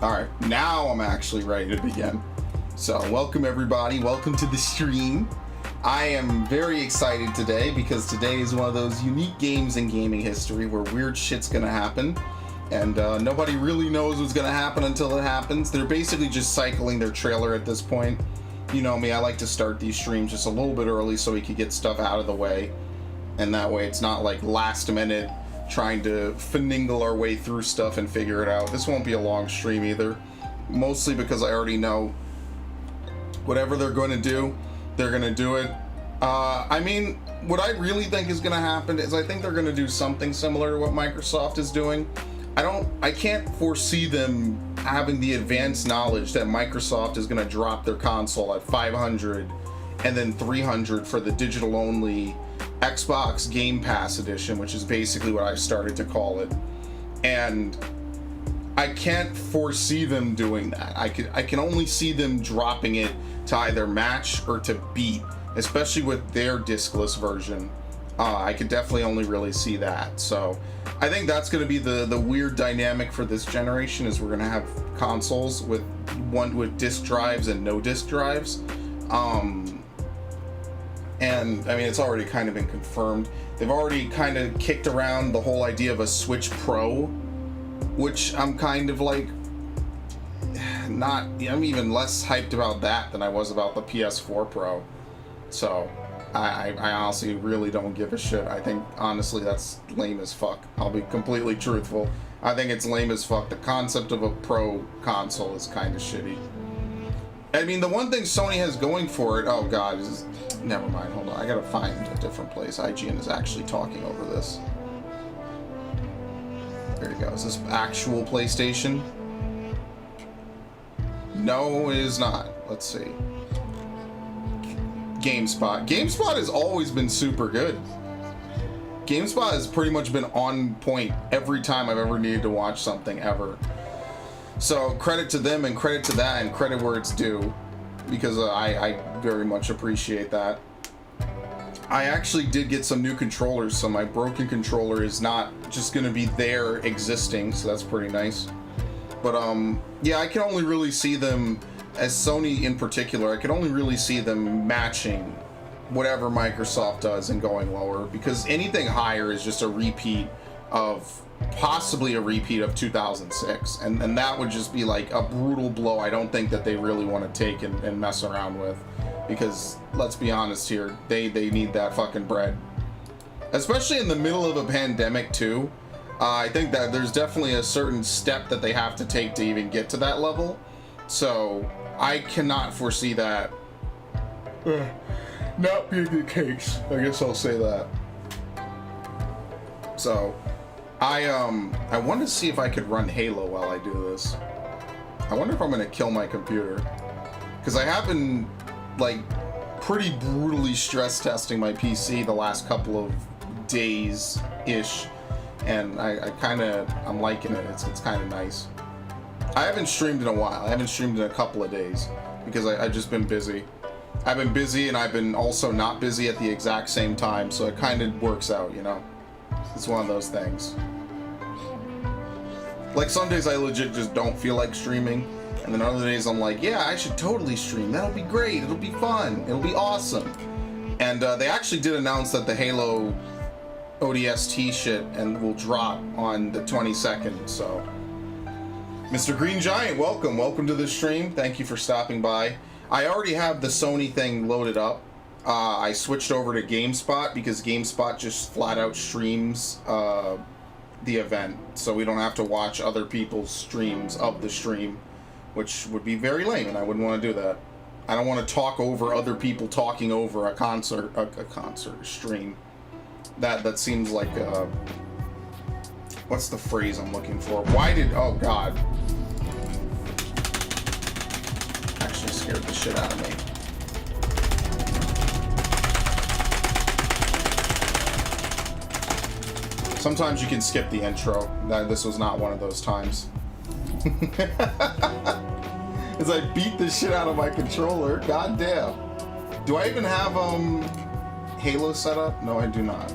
Alright, now I'm actually ready to begin. So, welcome everybody, welcome to the stream. I am very excited today because today is one of those unique games in gaming history where weird shit's gonna happen. And nobody really knows what's gonna happen until it happens. They're basically just cycling their trailer at this point. You know me, I like to start these streams just a little bit early so we could get stuff out of the way. And that way it's not like last minute trying to finagle our way through stuff and figure it out. This won't be a long stream either, mostly because I already know whatever they're going to do, they're going to do it. I mean, what I really think is going to happen is I think they're going to do something similar to what Microsoft is doing. I can't foresee them having the advanced knowledge that Microsoft is going to drop their console at 500 and then 300 for the digital only Xbox Game Pass edition, which is basically what I've started to call it. And I can't foresee them doing that. I can only see them dropping it to either match or to beat, especially with their discless version. I could definitely only really see that. So I think that's going to be the weird dynamic for this generation, is we're going to have consoles with disc drives and no disc drives. And I mean, it's already kind of been confirmed. They've already kind of kicked around the whole idea of a Switch Pro, which I'm kind of like, I'm even less hyped about that than I was about the PS4 Pro. So I honestly really don't give a shit. I think honestly that's lame as fuck. I'll be completely truthful. I think it's lame as fuck. The concept of a pro console is kind of shitty. I mean, the one thing Sony has going for it... Oh, God. Never mind. Hold on. I gotta find a different place. IGN is actually talking over this. There you go. Is this actual PlayStation? No, it is not. Let's see. GameSpot. GameSpot has always been super good. GameSpot has pretty much been on point every time I've ever needed to watch something ever. So credit to them and credit to that and credit where it's due, because I very much appreciate that. I actually did get some new controllers, so my broken controller is not just going to be there existing, so that's pretty nice. But yeah, I can only really see them, as Sony in particular, I can only really see them matching whatever Microsoft does and going lower, because anything higher is just a repeat of, possibly a repeat of 2006, and that would just be like a brutal blow I don't think that they really want to take and mess around with, because let's be honest here, they need that fucking bread, especially in the middle of a pandemic too. I think that there's definitely a certain step that they have to take to even get to that level, so I cannot foresee that not being the case. I guess I'll say that. So I wanted to see if I could run Halo while I do this. I wonder if I'm gonna kill my computer, because I have been like pretty brutally stress testing my PC the last couple of days ish, and I'm liking it. It's kind of nice. I haven't streamed in a while. I haven't streamed in a couple of days because I've just been busy. I've been busy and I've been also not busy at the exact same time, so it kind of works out, you know? It's one of those things. Like some days I legit just don't feel like streaming, and then other days I'm like, yeah, I should totally stream. That'll be great. It'll be fun. It'll be awesome. And they actually did announce that the Halo ODST shit and will drop on the 22nd, so... Mr. Green Giant, welcome to the stream. Thank you for stopping by. I already have the Sony thing loaded up. I switched over to GameSpot because GameSpot just flat out streams the event, so we don't have to watch other people's streams of the stream, which would be very lame, and I wouldn't want to do that. I don't want to talk over other people talking over a concert stream. That seems like what's the phrase I'm looking for? Oh God. Actually scared the shit out of me. Sometimes you can skip the intro. This was not one of those times. As I beat the shit out of my controller. God damn. Do I even have Halo set up? No, I do not.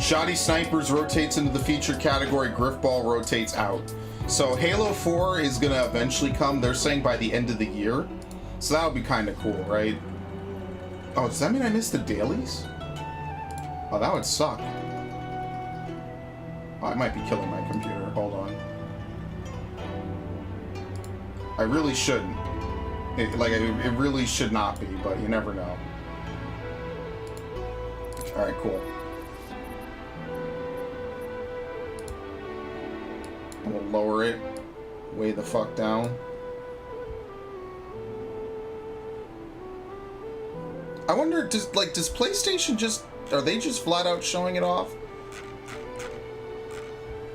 Shoddy Snipers rotates into the featured category. Griffball rotates out. So Halo 4 is going to eventually come. They're saying by the end of the year. So that would be kind of cool, right? Oh, does that mean I missed the dailies? Oh, that would suck. Oh, I might be killing my computer. Hold on. I really shouldn't. It really should not be, but you never know. Alright, cool. I'm gonna lower it way the fuck down. I wonder, does PlayStation just... Are they just flat out showing it off?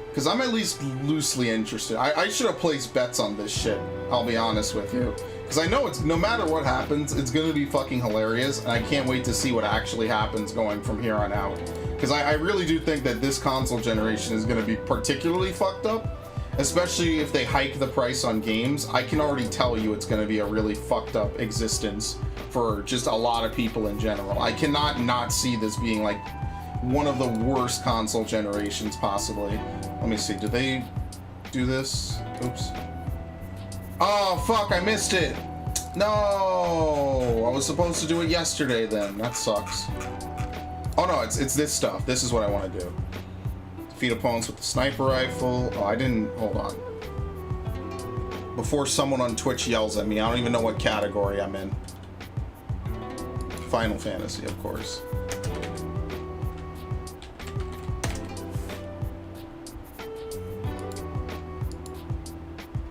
Because I'm at least loosely interested. I should have placed bets on this shit, I'll be honest with you. Because I know it's, no matter what happens, it's going to be fucking hilarious, and I can't wait to see what actually happens going from here on out. Because I really do think that this console generation is going to be particularly fucked up, especially if they hike the price on games. I can already tell you it's going to be a really fucked up existence for just a lot of people in general. I cannot not see this being like one of the worst console generations possibly. Let me see, do they do this? Oops. Oh, fuck, I missed it. No, I was supposed to do it yesterday then. That sucks. Oh no, it's this stuff. This is what I want to do. Defeat opponents with the sniper rifle. Oh, I didn't, hold on. Before someone on Twitch yells at me, I don't even know what category I'm in. Final Fantasy, of course.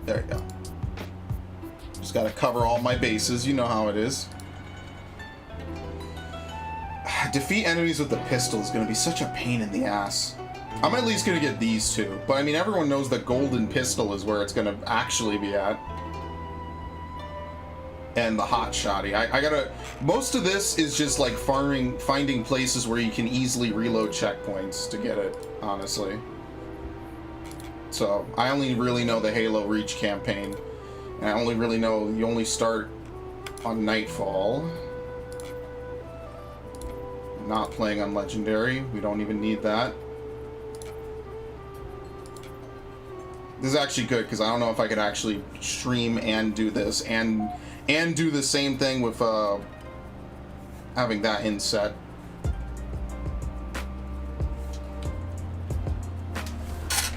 There you go. Just gotta cover all my bases. You know how it is. Defeat enemies with the pistol is gonna be such a pain in the ass. I'm at least gonna get these two. But I mean, everyone knows the golden pistol is where it's gonna actually be at. And the hot shotty. I gotta... Most of this is just like finding places where you can easily reload checkpoints to get it, honestly. So, I only really know the Halo Reach campaign. And I only really know you only start on Nightfall. Not playing on Legendary. We don't even need that. This is actually good because I don't know if I could actually stream and do this and do the same thing with having that inset.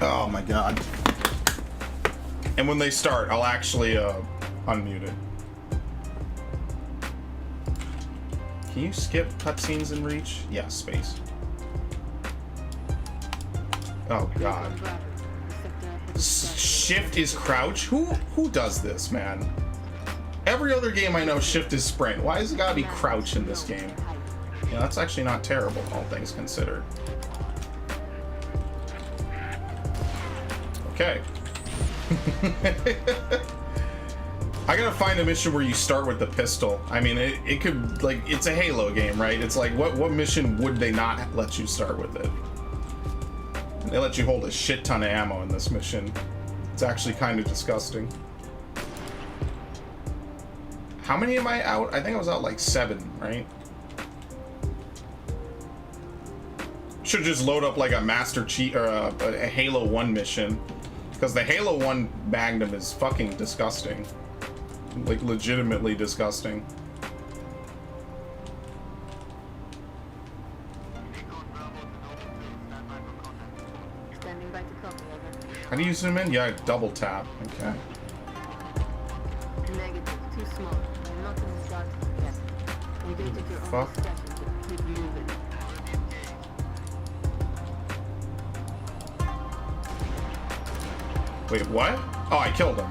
Oh my god. And when they start, I'll actually unmute it. Can you skip cutscenes in Reach? Yeah, space. Oh god. Shift is crouch? Who does this, man? Every other game I know, shift is sprint. Why has it gotta be crouch in this game? Yeah, that's actually not terrible, all things considered. Okay. I gotta find a mission where you start with the pistol. I mean, it could, like, it's a Halo game, right? It's like, what mission would they not let you start with it? They let you hold a shit ton of ammo in this mission. It's actually kind of disgusting. How many am I out? I think I was out like 7, right? Should just load up like a Master Chief or a Halo 1 mission. Because the Halo 1 Magnum is fucking disgusting. Like, legitimately disgusting. How do you zoom in? Yeah, double tap. Okay. Negative, too small. Not in the start yet. You can take your own steps to keep moving. Wait, what? Oh, I killed him.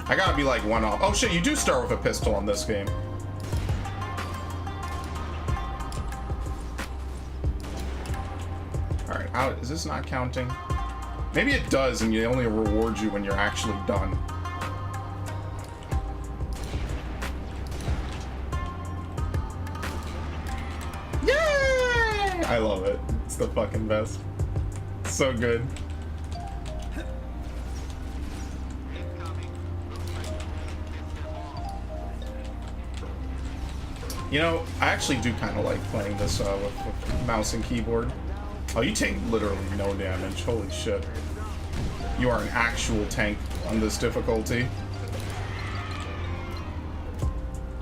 I gotta be like one off. Oh shit, you do start with a pistol in this game. Alright, how is this not counting? Maybe it does and it only rewards you when you're actually done. Yay! I love it. It's the fucking best. It's so good. You know, I actually do kind of like playing this with mouse and keyboard. Oh, you take literally no damage. Holy shit. You are an actual tank on this difficulty.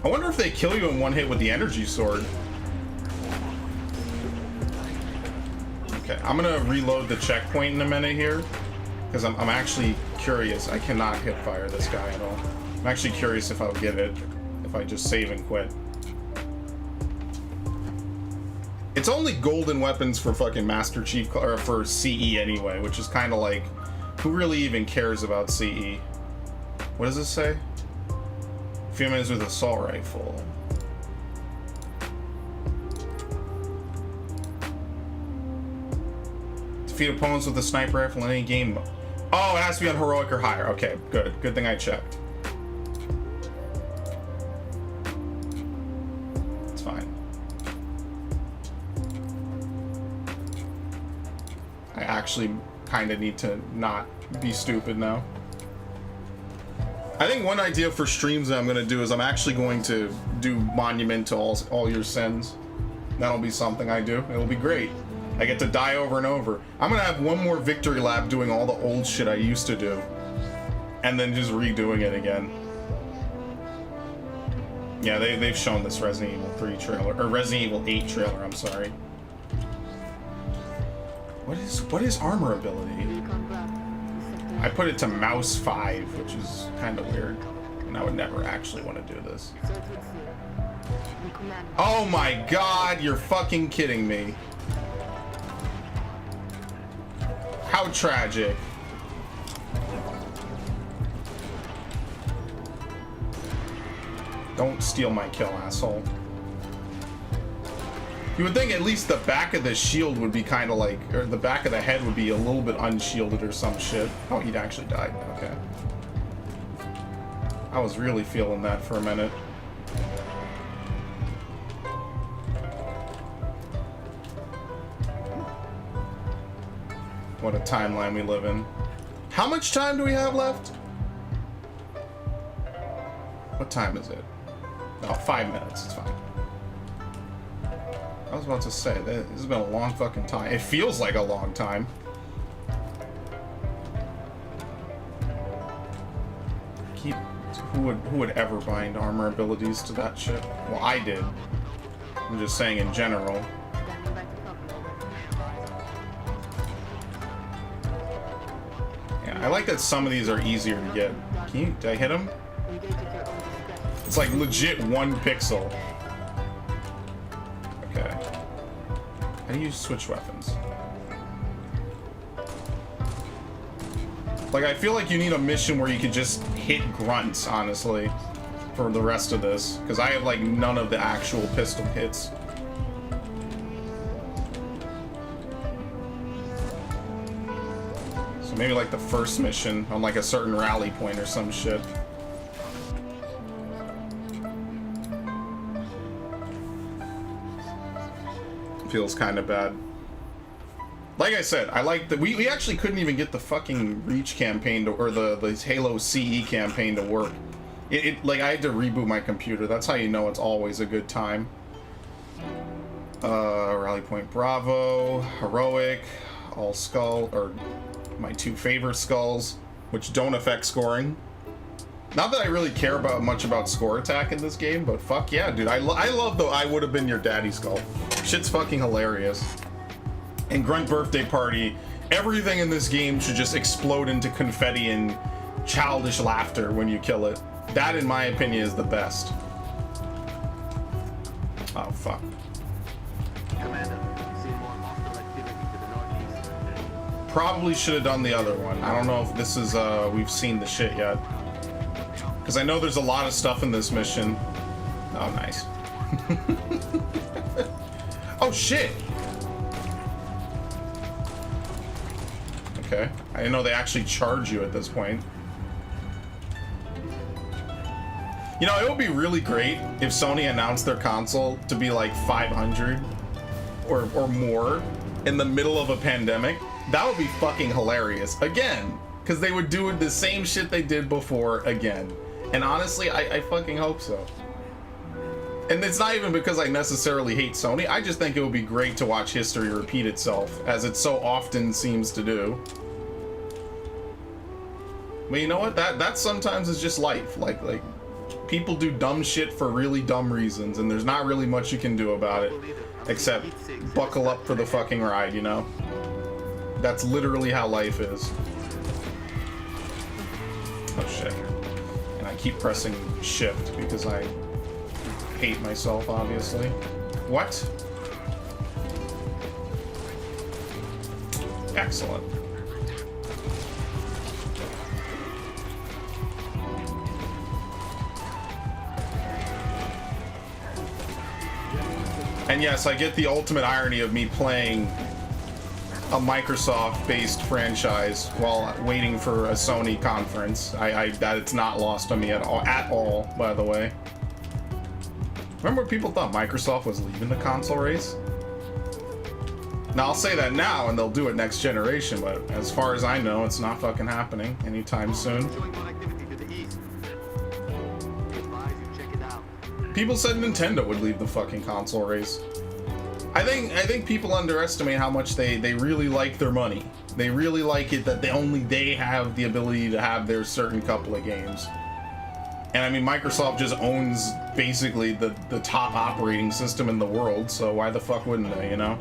I wonder if they kill you in one hit with the energy sword. Okay, I'm gonna reload the checkpoint in a minute here. Because I'm actually curious. I cannot hip fire this guy at all. I'm actually curious if I'll get it if I just save and quit. It's only golden weapons for fucking Master Chief, or for CE anyway, which is kind of like, who really even cares about CE? What does this say? A few minutes with assault rifle. Defeat opponents with a sniper rifle in any game. Oh, it has to be on heroic or higher. Okay, good. Good thing I checked. It's fine. I actually kind of need to not be stupid now. I think one idea for streams that I'm going to do is I'm actually going to do Monument to all your sins. That'll be something I do. It'll be great. I get to die over and over. I'm going to have one more victory lap doing all the old shit I used to do. And then just redoing it again. Yeah, they've shown this Resident Evil 3 trailer. Or Resident Evil 8 trailer, I'm sorry. What is armor ability? I put it to mouse 5, which is kind of weird. And I would never actually want to do this. Oh my god, you're fucking kidding me. How tragic. Don't steal my kill, asshole. You would think at least the back of the shield would be kind of like, or the back of the head would be a little bit unshielded or some shit. Oh, he'd actually died. Okay. I was really feeling that for a minute. What a timeline we live in. How much time do we have left? What time is it? Oh, 5 minutes. It's fine. I was about to say, this has been a long fucking time. It feels like a long time. Who would ever bind armor abilities to that shit? Well, I did. I'm just saying in general. Yeah, I like that some of these are easier to get. Did I hit him? It's like legit 1 pixel. Okay. How do you switch weapons? Like, I feel like you need a mission where you could just hit grunts, honestly, for the rest of this. Because I have, like, none of the actual pistol hits. So maybe, like, the first mission on, like, a certain rally point or some shit. Feels kind of bad. Like I said, I like that we actually couldn't even get the fucking Reach campaign to, or the Halo CE campaign to work. Like, I had to reboot my computer. That's how you know it's always a good time. Rally Point Bravo, Heroic, all skull, or my 2 favorite skulls, which don't affect scoring. Not that I really care much about score attack in this game, but fuck yeah, dude. I love the I would have been your daddy skull. Shit's fucking hilarious. And Grunt Birthday Party, everything in this game should just explode into confetti and childish laughter when you kill it. That, in my opinion, is the best. Oh, fuck. Commander, see more hostile activity to the northeast. Probably should have done the other one. I don't know if this is, we've seen the shit yet. Because I know there's a lot of stuff in this mission. Oh, nice. Oh, shit! Okay. I didn't know they actually charge you at this point. You know, it would be really great if Sony announced their console to be like 500 or more in the middle of a pandemic. That would be fucking hilarious. Again, because they would do the same shit they did before again. And honestly, I fucking hope so. And it's not even because I necessarily hate Sony. I just think it would be great to watch history repeat itself, as it so often seems to do. But you know what? That sometimes is just life. Like people do dumb shit for really dumb reasons, and there's not really much you can do about it, except buckle up for the fucking ride, you know? That's literally how life is. Oh shit. And I keep pressing shift because I hate myself, obviously. What? Excellent. And yes, I get the ultimate irony of me playing a Microsoft-based franchise while waiting for a Sony conference. That it's not lost on me at all, by the way. Remember when people thought Microsoft was leaving the console race? Now, I'll say that now, and they'll do it next generation, but as far as I know, it's not fucking happening anytime soon. People said Nintendo would leave the fucking console race. I think people underestimate how much they really like their money. They really like it that they have the ability to have their certain couple of games. And I mean, Microsoft just owns basically the top operating system in the world, so why the fuck wouldn't they, you know?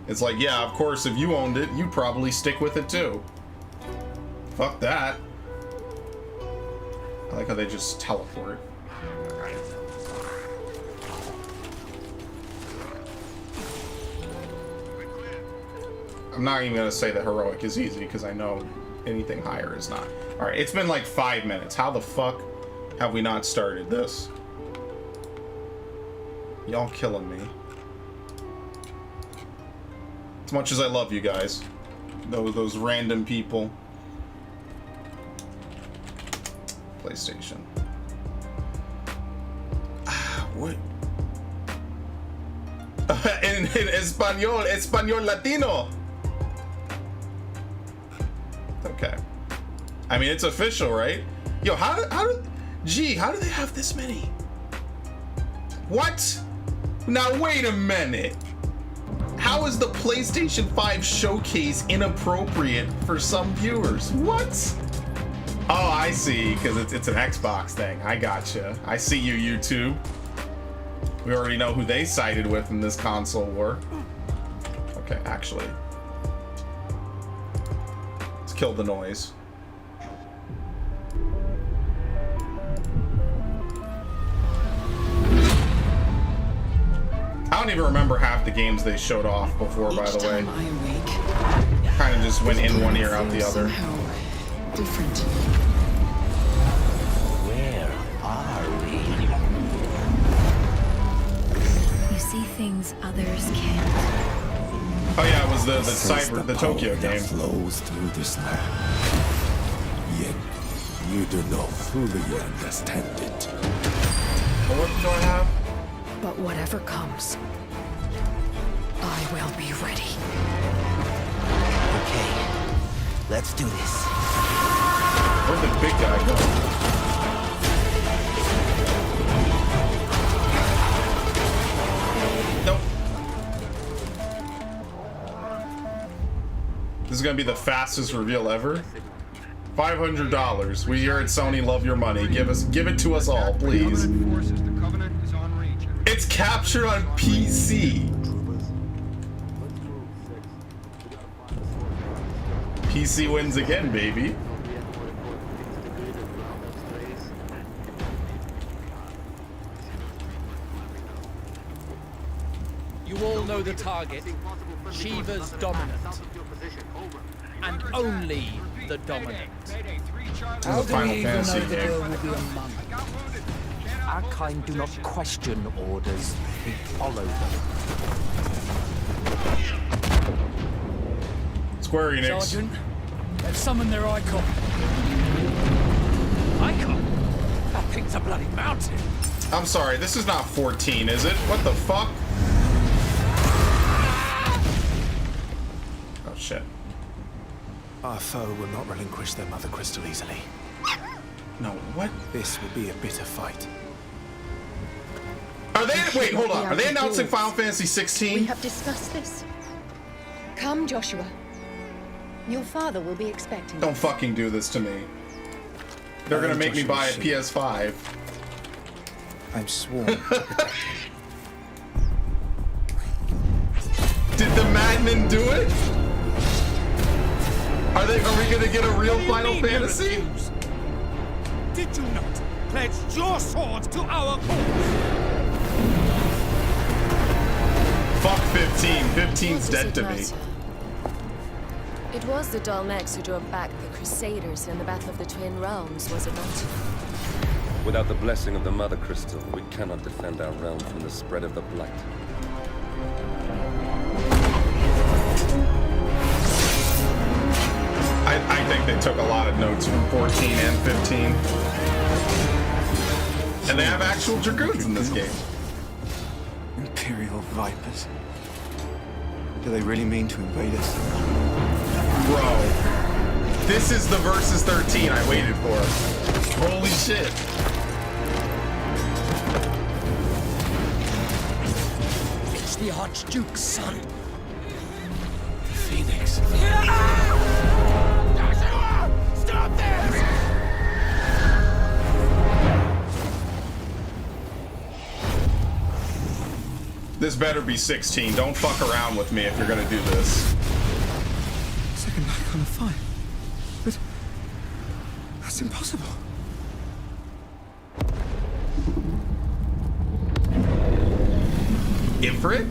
It's like, yeah, of course, if you owned it, you'd probably stick with it too. Fuck that. I like how they just teleport. I'm not even gonna say that heroic is easy because I know anything higher is not. All right, it's been like 5 minutes. How the fuck have we not started this? Y'all killing me. As much as I love you guys. Those random people. PlayStation. What? in Español Latino. Okay. I mean, it's official, right? Yo, how do they have this many? What? Now wait a minute. How is the PlayStation 5 showcase inappropriate for some viewers? What? Oh, I see, because it's an Xbox thing. I gotcha. I see you, YouTube. We already know who they sided with in this console war. Okay, actually. Let's kill the noise. I don't even remember half the games they showed off before, by the way. Kind of just went in one ear, out the other. Different. Where are we? You see things others can't. Oh yeah, it was the Tokyo game. Flows through this land. Yet you do not fully understand it. What do I have? But whatever comes, I will be ready. Okay, let's do this. Where'd the big guy go? Nope. This is gonna be the fastest reveal ever. $500. We here at Sony love your money. Give it to us all, please. It's captured on PC. PC wins again, baby. You all know the target. Shiva's dominant. And only the dominant. This is a Final Fantasy game. Our kind do not question orders, we follow them. Square Enix. Sergeant, they've summoned their icon. Icon? That thing's a bloody mountain. I'm sorry, this is not 14, is it? What the fuck? Oh shit. Our foe will not relinquish their mother crystal easily. No, what? This will be a bitter fight. Are they? Wait, hold on. Are they announcing Final Fantasy We 16? have discussed this. Come, Joshua. Your father will be expecting Don't you. fucking do this to me. They're gonna make me buy a PS5. I'm sworn. Did the madmen do it? Are we gonna get a real Final Fantasy? Did you not pledge your sword to our cause? Fuck 15. 15's dead to me. It was the Dalmex who drove back the Crusaders in the Battle of the Twin Realms, was it not? Without the blessing of the Mother Crystal, we cannot defend our realm from the spread of the Blight. I think they took a lot of notes from 14 and 15. And they have actual Dragoons in this game. Imperial Vipers. Do they really mean to invade us? Bro, this is the Versus 13 I waited for. Holy shit. It's the Archduke's son. Phoenix. Stop this! This better be 16. Don't fuck around with me if you're gonna do this. Second icon of fire. But that's impossible. Ifrit?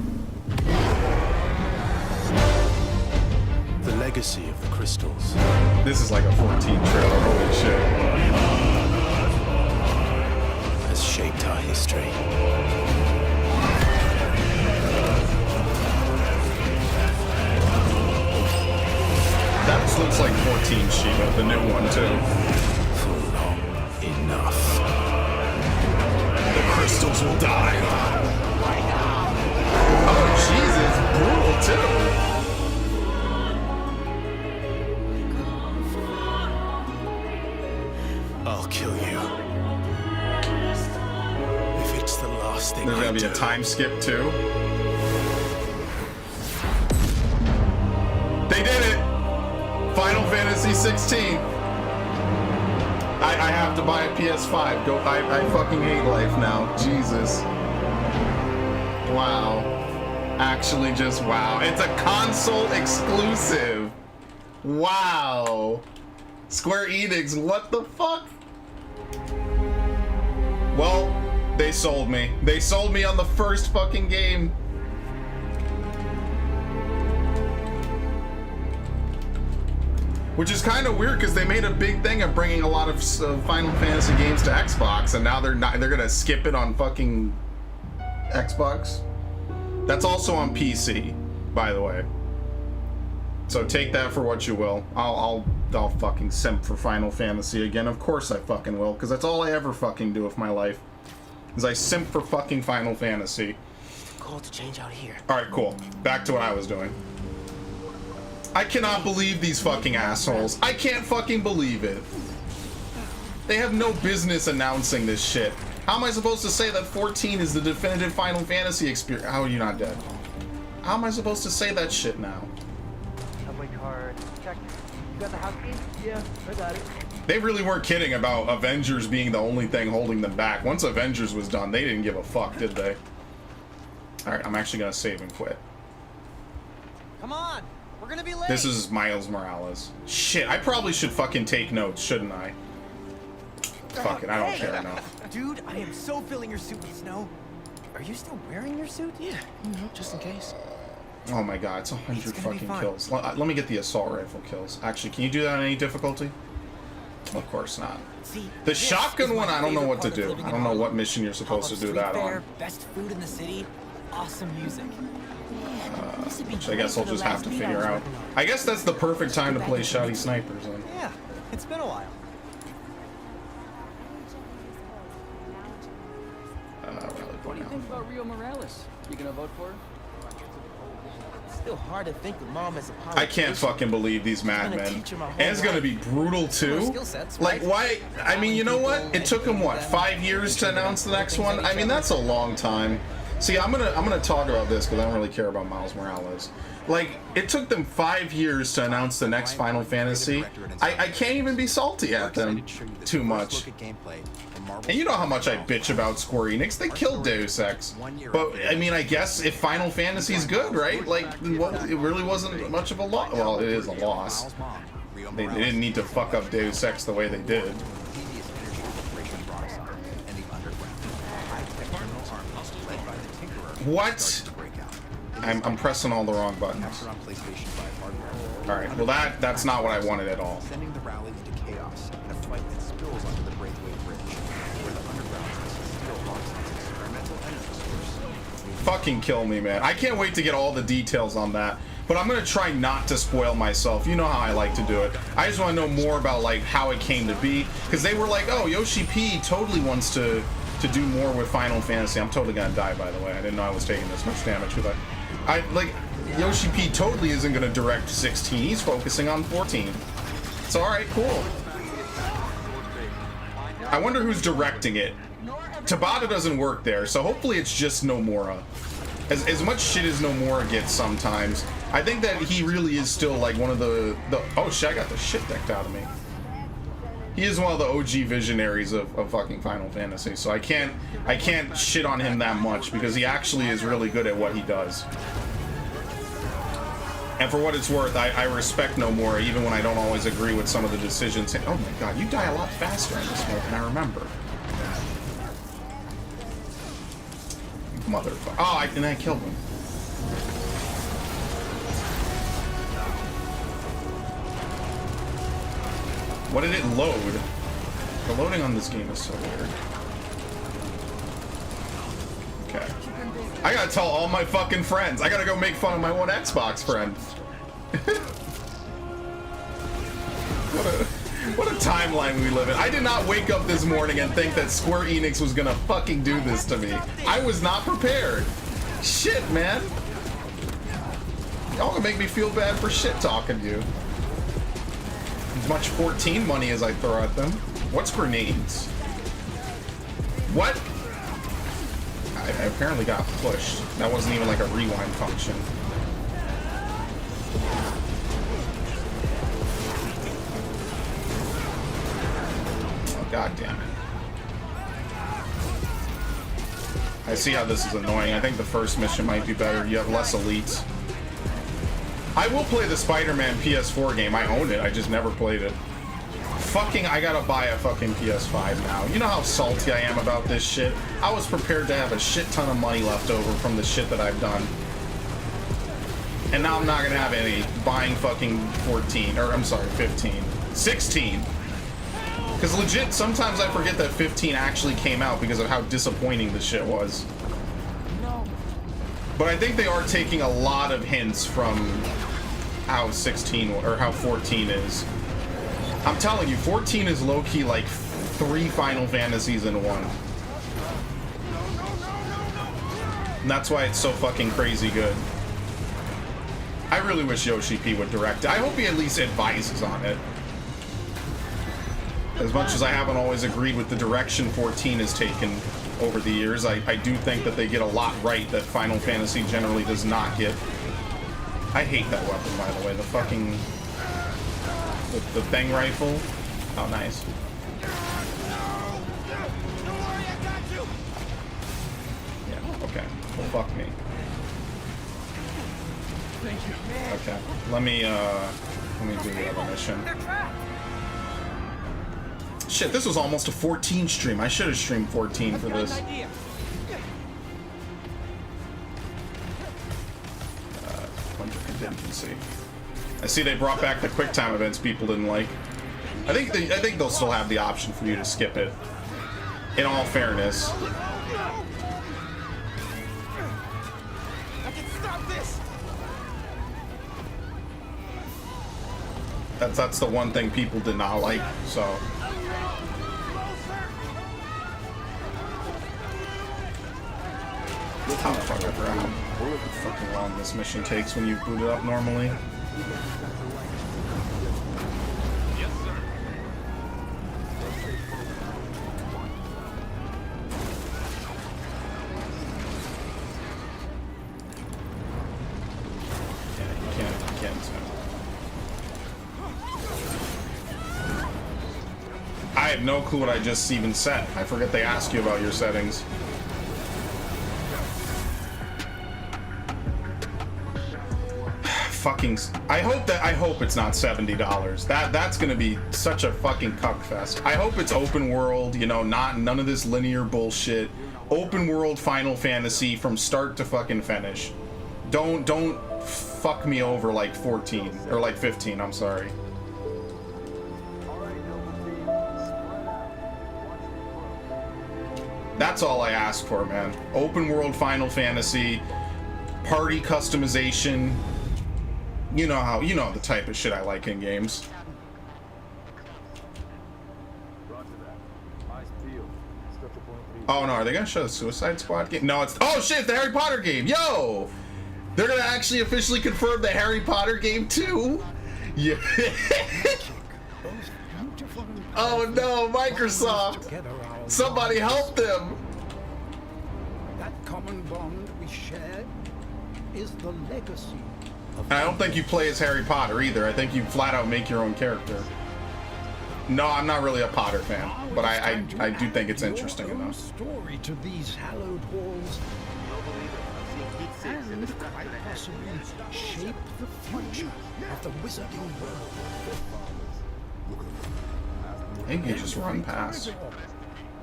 The legacy of the crystals. This is like a 14 trailer. Holy shit. Has shaped our history. this looks like 14 Shiva, the new one too. Enough. The crystals will die. Oh Jesus, brutal too. I'll kill you. If it's the last thing There's I gonna be do. a time skip too. They did it! Final Fantasy 16. I have to buy a PS5. Go! I fucking hate life now. Jesus. Wow. Actually, just wow. It's a console exclusive. Wow. Square Enix, what the fuck? Well, they sold me. They sold me on the first fucking game. Which is kind of weird because they made a big thing of bringing a lot of Final Fantasy games to Xbox, and now they're gonna skip it on fucking Xbox. That's also on PC, by the way. So take that for what you will. I'll fucking simp for Final Fantasy again. Of course I fucking will, because that's all I ever fucking do with my life. Is I simp for fucking Final Fantasy. Cool to change out here. Alright, cool. Back to what I was doing. I cannot believe these fucking assholes. I can't fucking believe it. They have no business announcing this shit. How am I supposed to say that 14 is the definitive Final Fantasy experience? How are you not dead? How am I supposed to say that shit now? Subway card. Check. You got the house key? Yeah, I got it. They really weren't kidding about Avengers being the only thing holding them back. Once Avengers was done, they didn't give a fuck, did they? Alright, I'm actually gonna save and quit. Come on! We're gonna be late! This is Miles Morales. Shit, I probably should fucking take notes, shouldn't I? Fuck it, I don't care enough. Dude, I am so feeling your suit with snow. Are you still wearing your suit? Yeah, you know, just in case. Oh my god, it's 100 fucking kills. Let me get the assault rifle kills. Actually, can you do that on any difficulty? Of course not. See, The shotgun one, I don't know what to do. I don't know what mission you're supposed to do that on. Best food in the city, awesome music. Which I guess I'll just have to figure out. I guess that's the perfect time to play Shoddy Snipers in. Yeah, it's been a while. What do you think about Rio Morales? You gonna vote for her? It's still hard to think of Mom as a I can't fucking believe these madmen. And it's gonna be brutal too. Like, why? I mean, you know what? It took them what, 5 years to announce the next one? I mean, that's a long time. See, I'm gonna talk about this because I don't really care about Miles Morales. Like, it took them 5 years to announce the next Final Fantasy. I can't even be salty at them too much. And you know how much I bitch about Square Enix. They killed Deus Ex. But, I mean, I guess if Final Fantasy's good, right? Like, well, it really wasn't much of a loss. Well, it is a loss. They didn't need to fuck up Deus Ex the way they did. What? I'm pressing all the wrong buttons. Alright, well that's not what I wanted at all. Sending the rally into chaos in a fight that spills onto the Braithwaite Bridge, where the underground system still locks its experimental energy source. Fucking kill me, man. I can't wait to get all the details on that. But I'm gonna try not to spoil myself. You know how I like to do it. I just want to know more about like how it came to be. Because they were like, oh, Yoshi P totally wants to do more with Final Fantasy. I'm totally gonna die, by the way. I didn't know I was taking this much damage with that. Like, Yoshi P totally isn't gonna direct 16. He's focusing on 14. It's alright, cool. I wonder who's directing it. Tabata doesn't work there, so hopefully it's just Nomura. As much shit as Nomura gets sometimes, I think that he really is still like one of the oh shit, I got the shit decked out of me. He is one of the OG visionaries of fucking Final Fantasy, so I can't shit on him that much because he actually is really good at what he does. And for what it's worth, I respect Nomura even when I don't always agree with some of the decisions. Oh my god, you die a lot faster in this mode than I remember. Motherfucker. Oh, and I killed him. What did it load? The loading on this game is so weird. Okay. I gotta tell all my fucking friends. I gotta go make fun of my one Xbox friend. What a timeline we live in. I did not wake up this morning and think that Square Enix was gonna fucking do this to me. I was not prepared. Shit, man. Y'all gonna make me feel bad for shit talking to you. As much 14 money as I throw at them. What's grenades? What? I apparently got pushed. That wasn't even like a rewind function. God damn it. I see how this is annoying. I think the first mission might be better. You have less elites. I will play the Spider-Man PS4 game. I own it. I just never played it. Fucking, I gotta buy a fucking PS5 now. You know how salty I am about this shit? I was prepared to have a shit ton of money left over from the shit that I've done. And now I'm not gonna have any. Buying fucking 14, or I'm sorry, 15. 16! Because legit, sometimes I forget that 15 actually came out because of how disappointing the shit was. But I think they are taking a lot of hints from how 16 or how 14 is. I'm telling you, 14 is low-key like 3 Final Fantasies in one. And that's why it's so fucking crazy good. I really wish Yoshi P would direct it. I hope he at least advises on it. As much as I haven't always agreed with the direction 14 has taken over the years, I do think that they get a lot right that Final Fantasy generally does not get. I hate that weapon, by the way. The fucking... The Bang rifle. Oh, nice. Yeah, okay. Well, fuck me. Thank you. Okay. Let me do the other mission. Shit, this was almost a 14 stream. I should have streamed 14 for this. Bunch of contingency. I see they brought back the QuickTime events people didn't like. I think they'll still have the option for you to skip it. In all fairness. I can stop this. That's the one thing people did not like, so. How the fuck around? How fucking long this mission takes when you boot it up normally. Yes, sir. Yeah, you can't. I have no clue what I just even set. I forget they ask you about your settings. Fucking, I hope it's not $70. That's gonna be such a fucking cuck fest. I hope it's open world, you know, none of this linear bullshit. Open world Final Fantasy from start to fucking finish. Don't fuck me over like 14 or like 15. I'm sorry. That's all I ask for, man. Open world Final Fantasy, party customization. You know the type of shit I like in games. Oh no, are they gonna show the Suicide Squad game? No, it's, oh shit, the Harry Potter game. Yo, they're gonna actually officially confirm the Harry Potter game too. Yeah. Oh no, Microsoft! Somebody help them! That common bond we share is the legacy. I don't think you play as Harry Potter either. I think you flat out make your own character. No, I'm not really a Potter fan, but I do think it's interesting enough. Story to these hallowed halls, and quite possibly shape the future of the wizarding world. I think you just run past.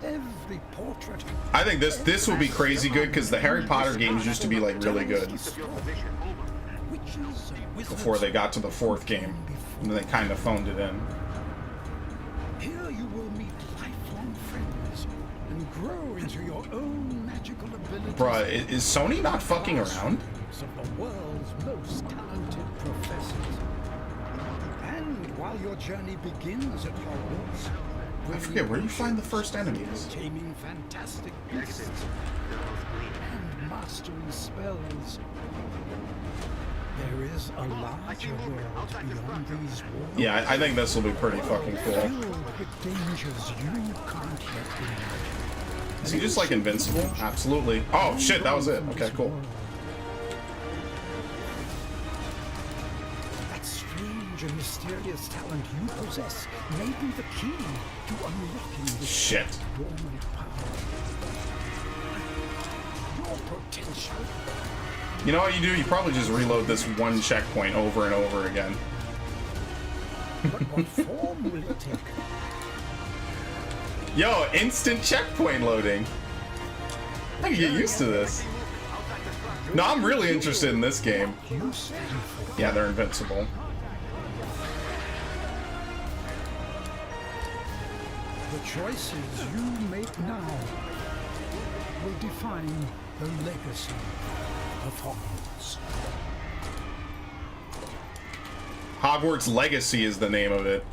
Every portrait. I think this will be crazy good because the Harry Potter games used to be like really good before they got to the 4th game, and then they kind of phoned it in. Here you will meet lifelong friends and grow into your own magical abilities. Bruh, is Sony not fucking around? Of the world's most talented professors. And while while your journey begins at Hogwarts, I forget where you find the first enemies. taming fantastic beasts and mastering spells. There is a larger world beyond these walls. Yeah, I think this will be pretty fucking cool. Filled with dangers you can't yet imagine. Is he just like invincible? Absolutely. Oh shit, that was it. Okay, cool. That strange and mysterious talent you possess may be the key to unlocking this Shit. dormant power. Your potential. You know what you do? You probably just reload this one checkpoint over and over again. But what form will it take? Yo, instant checkpoint loading. I can get used to this. No, I'm really interested in this game. Yeah, they're invincible. The choices you make now will define the legacy of Hogwarts. Hogwarts Legacy is the name of it.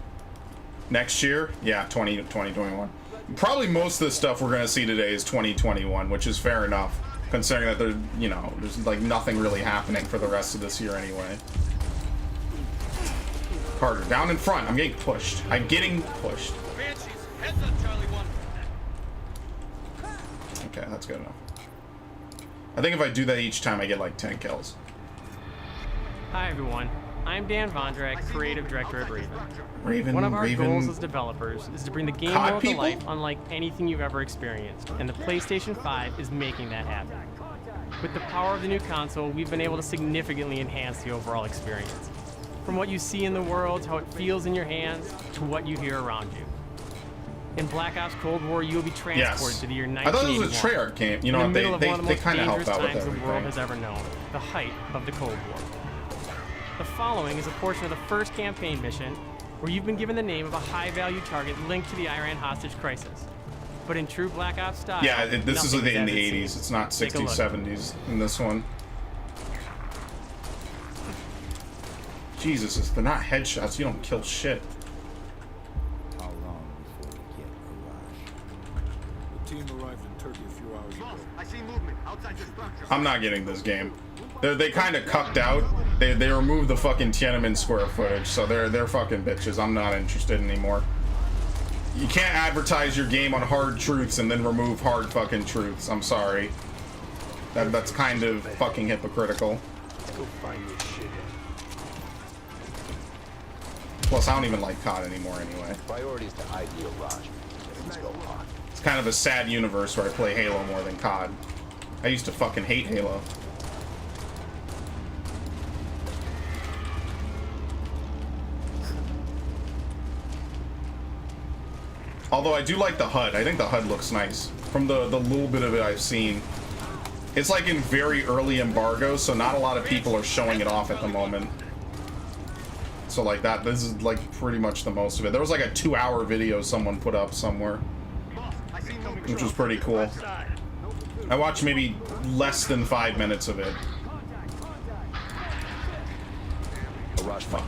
Next year? Yeah, 2021. Probably most of the stuff we're going to see today is 2021, which is fair enough, considering that there's, you know, there's like nothing really happening for the rest of this year anyway. Carter, down in front. I'm getting pushed. I'm getting pushed. Okay, that's good enough. I think if I do that each time, I get like 10 kills. Hi everyone, I'm Dan Vondrak, creative director at Raven. Raven, One of our goals as developers is to bring the game world to life unlike anything you've ever experienced, and the PlayStation 5 is making that happen. With the power of the new console, we've been able to significantly enhance the overall experience. From what you see in the world, to how it feels in your hands, to what you hear around you. In Black Ops Cold War, you will be transported to the year 1981. I thought it was a Treyarch game. You know, they kind of helped out with everything. The world has ever known, the height of the Cold War. The following is a portion of the first campaign mission where you've been given the name of a high-value target linked to the Iran hostage crisis. But in true Black Ops style, yeah, this is in the nothing 80s. It's not 60s, 70s in this one. Jesus, they're not headshots. You don't kill shit. How long before we get Mirage? The team arrived in Turkey a few hours ago. I see movement outside the structure. I'm not getting this game. They kind of cucked out. They removed the fucking Tiananmen Square footage, so they're fucking bitches. I'm not interested anymore. You can't advertise your game on hard truths and then remove hard fucking truths. I'm sorry. That's kind of fucking hypocritical. Go find your shit. Plus, I don't even like COD anymore anyway. Priorities to ID Mirage. Things go on. It's kind of a sad universe where I play Halo more than COD. I used to fucking hate Halo. Although I do like the HUD. I think the HUD looks nice. From the little bit of it I've seen. It's like in very early embargo, so not a lot of people are showing it off at the moment. So like that, this is like pretty much the most of it. There was like a 2-hour video someone put up somewhere, which was pretty cool. I watched maybe less than 5 minutes of it. Mirage, fuck.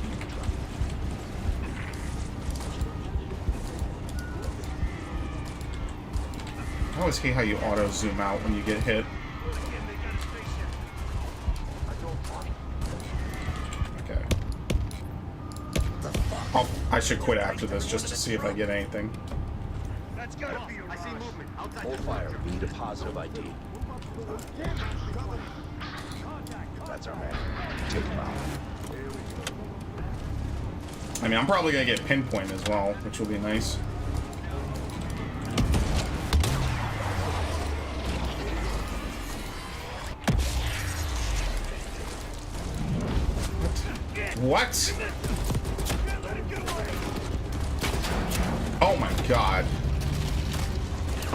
I always hate how you auto zoom out when you get hit. Okay. I should quit after this just to see if I get anything. Hold fire. We need a positive ID. That's our man. Take him out. I mean, I'm probably gonna get pinpoint as well, which will be nice. What? Oh my god.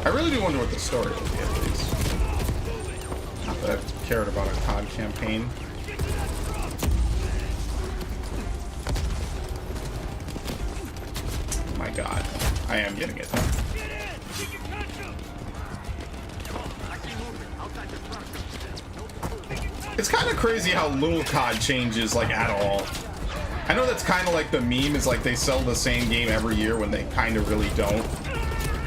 I really do wonder what the story will be at least. Not that I've cared about a COD campaign. Oh my god. I am getting it. It's kind of crazy how little COD changes, like, at all. I know that's kind of like the meme, is like they sell the same game every year when they kind of really don't.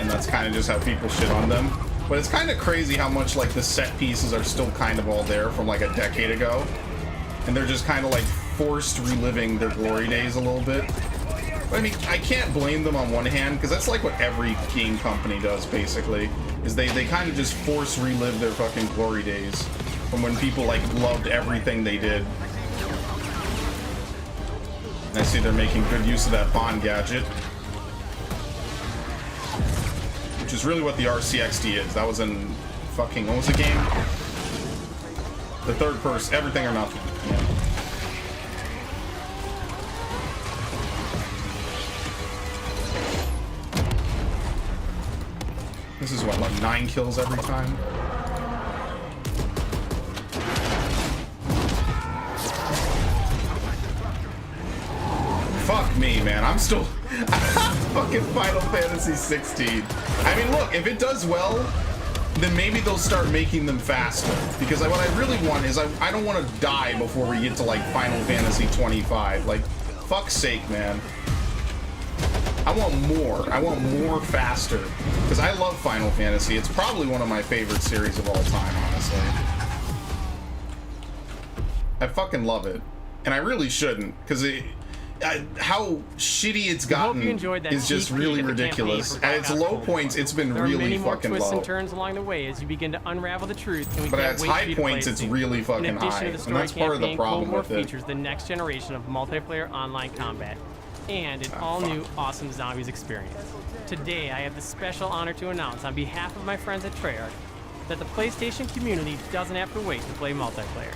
And that's kind of just how people shit on them. But it's kind of crazy how much like the set pieces are still kind of all there from like a decade ago. And they're just kind of like forced reliving their glory days a little bit. But, I mean, I can't blame them on one hand, because that's like what every game company does, basically. Is they kind of just force relive their fucking glory days from when people like loved everything they did. And I see they're making good use of that Bond gadget. Which is really what the RCXD is. That was in fucking, what was the game? The third person, everything or nothing. Yeah. This is what, like 9 kills every time? Fuck me, man. I'm still fucking Final Fantasy 16. I mean, look, if it does well, then maybe they'll start making them faster. Because what I really want is I don't want to die before we get to like Final Fantasy 25. Like, fuck's sake, man. I want more. I want more faster. Because I love Final Fantasy. It's probably one of my favorite series of all time, honestly. I fucking love it. And I really shouldn't. Because how shitty it's gotten is just really ridiculous. At its low points, it's been really fucking low. Twists and turns along the way as you begin to unravel the truth. And but at its high points, it's really fucking high. And that's part of the problem with it. Features the next generation of multiplayer online combat and an all-new awesome zombies experience. Today, I have the special honor to announce on behalf of my friends at Treyarch that the PlayStation community doesn't have to wait to play multiplayer.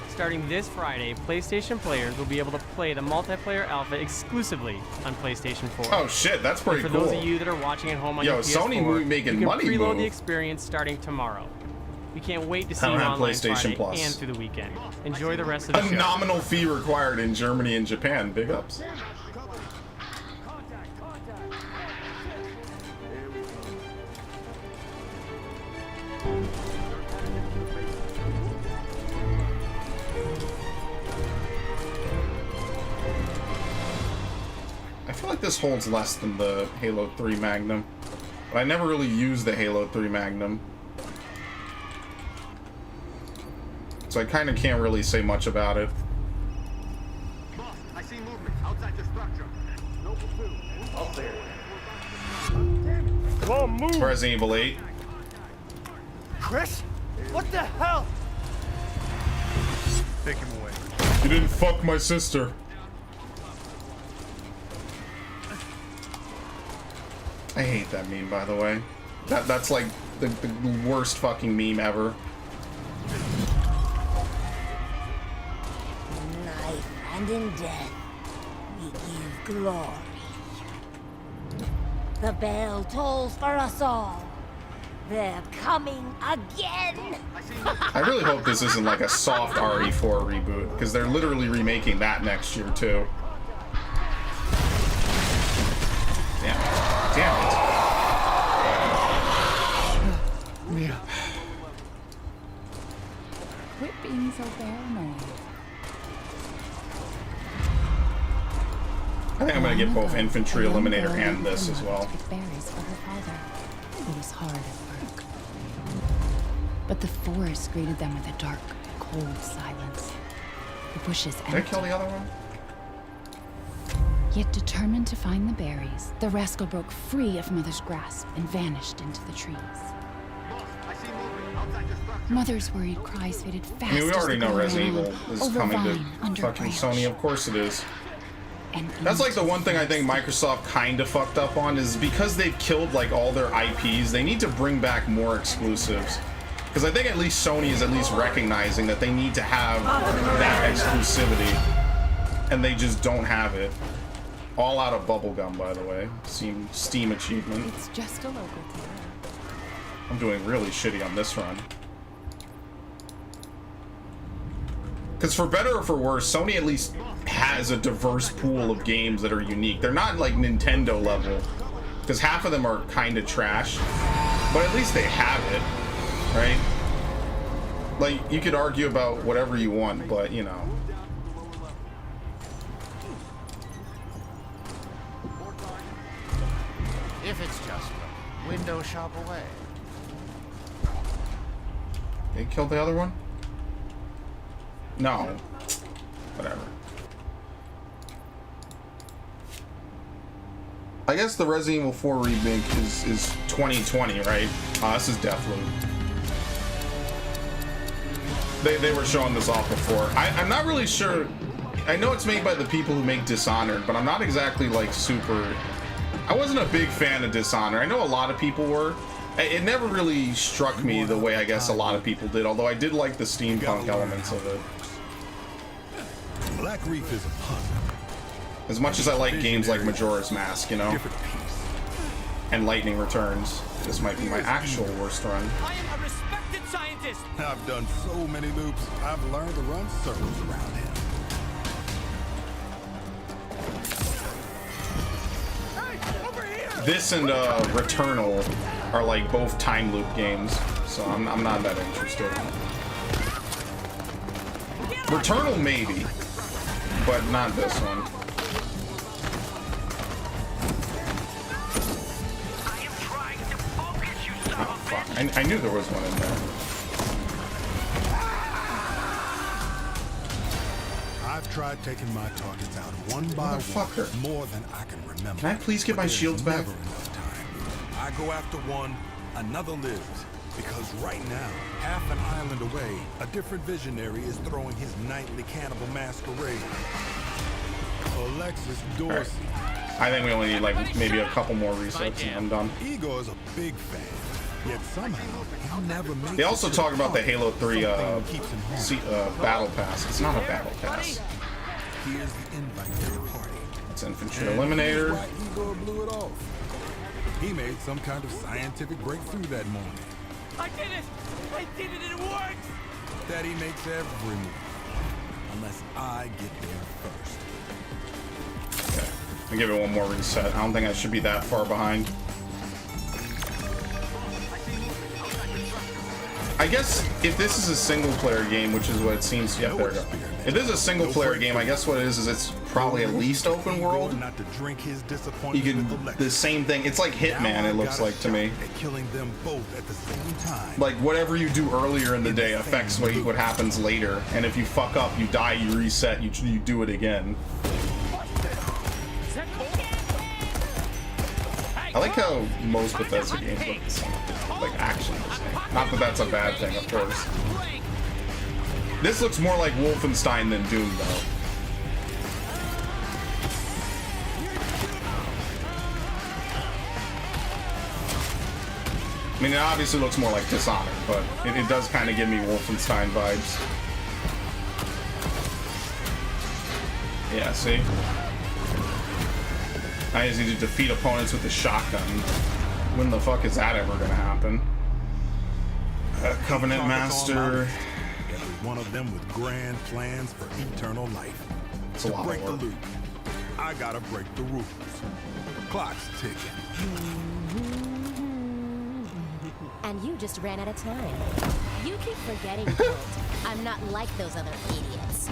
Starting this Friday, PlayStation players will be able to play the multiplayer alpha exclusively on PlayStation 4. Oh shit, that's pretty cool. For those of you that are watching at home on your PS4, Sony making money. You can preload the experience starting tomorrow. We can't wait to see you online PlayStation Friday Plus. and through the weekend. Enjoy the rest of the show. A nominal fee required in Germany and Japan. Big ups. I feel like this holds less than the Halo 3 Magnum, but I never really used the Halo 3 Magnum, so I kind of can't really say much about it. Boss, I see movement outside your structure. Noble 2, up there. Come on, move. Resident Evil 8. Chris? What the hell? Take him away. You didn't fuck my sister. I hate that meme, by the way. That's like the worst fucking meme ever. In life and in death, we give glory. The bell tolls for us all. They're coming again. I really hope this isn't like a soft RE4 reboot, because they're literally remaking that next year too. Damn it. Mia. Quit being so paranoid. I think I'm gonna get both Infantry Eliminator and this as well. Berries for her father. It was hard at work. But the forest greeted them with a dark, cold silence. The bushes empty. Did I kill the other one? Yet determined to find the berries, the rascal broke free of Mother's grasp and vanished into the trees. Mother's worried cries faded fast. I mean, we already know Resident Evil is coming to fucking Sony. Of course it is. That's like the one thing I think Microsoft kind of fucked up on, is because they've killed like all their IPs, they need to bring back more exclusives. Because I think at least Sony is at least recognizing that they need to have that exclusivity, and they just don't have it. All out of bubblegum, by the way. Steam achievement. It's just a local tier. I'm doing really shitty on this run. Because for better or for worse, Sony at least has a diverse pool of games that are unique. They're not like Nintendo level, because half of them are kind of trash, but at least they have it, right? Like, you could argue about whatever you want, but you know. If it's just a window shop away. They killed the other one? No. Whatever. I guess the Resident Evil 4 remake is 2020, right? This is Deathloop. They were showing this off before. I'm not really sure. I know it's made by the people who make Dishonored, but I'm not exactly like super... I wasn't a big fan of Dishonored. I know a lot of people were. It never really struck me the way I guess a lot of people did, although I did like the steampunk elements of it. Black Reef is a pun. As much as I like games like Majora's Mask, you know, and Lightning Returns, this might be my actual worst run. I am a respected scientist. I've done so many loops, I've learned to run circles around him. This and Returnal are like both time loop games, so I'm not that interested. Returnal maybe, but not this one. Oh fuck! I knew there was one in there. I've tried taking my targets out one by one more than I can remember. Can I please get my shields back? I go after one, another lives. Because right now, half an island away, a different visionary is throwing his nightly cannibal masquerade. Alexis Dorsey. Right. I think we only need like maybe a couple more resets and I'm done. Igor is a big fan, yet somehow he never makes. They also talk about the Halo 3 battle pass. It's not a battle pass. Here's the invite to the party. It's Infantry Eliminator. Igor blew it off. He made some kind of scientific breakthrough that morning. I did it! I did it, it worked! Daddy makes every move. Unless I get there first. Okay. I'll give it one more reset. I don't think I should be that far behind. I guess if this is a single player game, which is what it seems to be, there we go. If this is a single player game, I guess what it is it's probably at least open world. You can, the same thing, it's like Hitman, it looks like to me. Like whatever you do earlier in the day affects what happens later, and if you fuck up, you die, you reset, you do it again. I like how most Bethesda games look the same, like actually the same. Not that that's a bad thing, of course. This looks more like Wolfenstein than Doom, though. I mean, it obviously looks more like Dishonored, but it does kind of give me Wolfenstein vibes. Yeah, see? I just need to defeat opponents with a shotgun. When the fuck is that ever gonna happen? Covenant Master. Every one of them with grand plans for eternal life. It's a lot break of work. the loop, I gotta break the rules. Clock's ticking. And you just ran out of time. You keep forgetting, Colt. I'm not like those other idiots.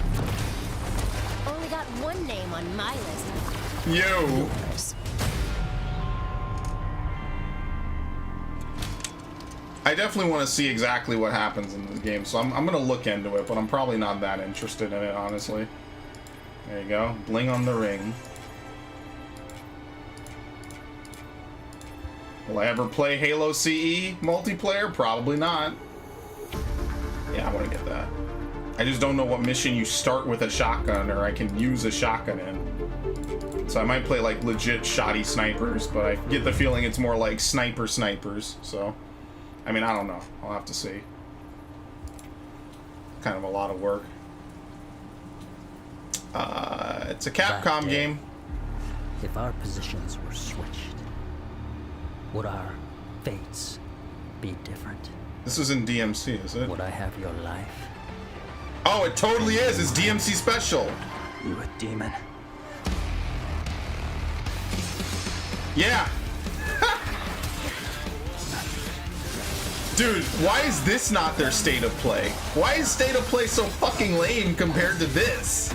Only got one name on my list. Yo. I definitely want to see exactly what happens in this game, so I'm gonna look into it, but I'm probably not that interested in it, honestly. There you go. Bling on the ring. Will I ever play Halo CE multiplayer? Probably not. Yeah, I want to get that. I just don't know what mission you start with a shotgun or I can use a shotgun in. So I might play like legit shoddy snipers, but I get the feeling it's more like snipers. So, I mean, I don't know. I'll have to see. Kind of a lot of work. It's a Capcom game. If our positions were switched, would our fates be different? This is in DMC, is it? Would I have your life? Oh, it totally is. It's DMC special. You a demon? Yeah. Dude, why is this not their state of play? Why is state of play so fucking lame compared to this?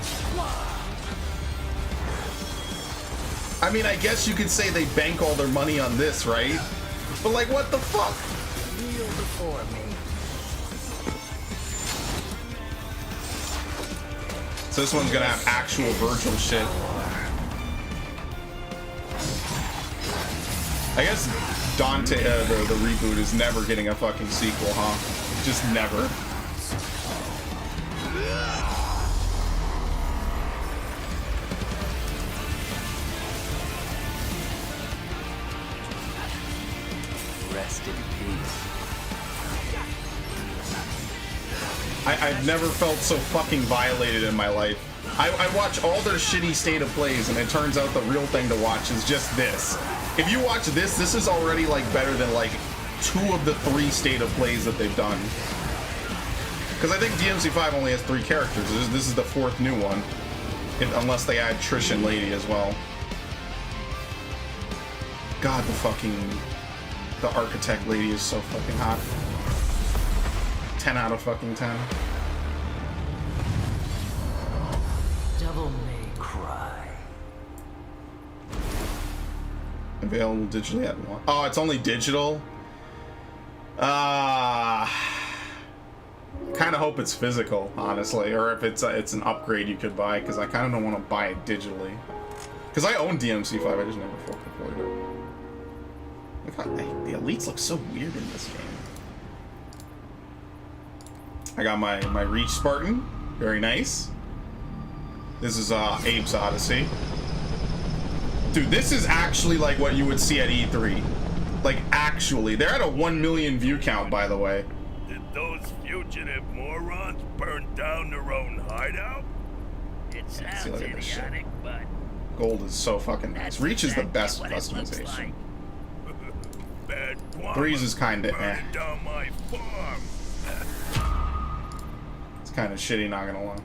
I mean, I guess you could say they bank all their money on this, right? But like, what the fuck? Kneel before me. So this one's gonna have actual Virgil shit. I guess Dante, the reboot is never getting a fucking sequel, huh? Just never. Rest in peace. I've never felt so fucking violated in my life. I watch all their shitty state of plays, and it turns out the real thing to watch is just this. If you watch this, this is already like better than like 2 of the 3 state of plays that they've done. Because I think DMC5 only has 3 characters. This is the 4th new one, unless they add Trish and Lady as well. God, the architect lady is so fucking hot. 10 out of fucking 10. Devil may cry. Available digitally at one. Oh, it's only digital? Kind of hope it's physical, honestly, or if it's an upgrade you could buy, because I kind of don't want to buy it digitally. Because I own DMC5, I just never fucking played it. Look how the elites look so weird in this game. I got my Reach Spartan, very nice. This is Abe's Odyssey. Dude, this is actually like what you would see at E3. Like, actually. They're at a 1 million view count, by the way. Did those fugitive morons burn down their own hideout? It sounds idiotic, but gold is so fucking nice. Reach is the best customization. Threes is kinda eh. Down my farm. It's kinda shitty, not gonna lie.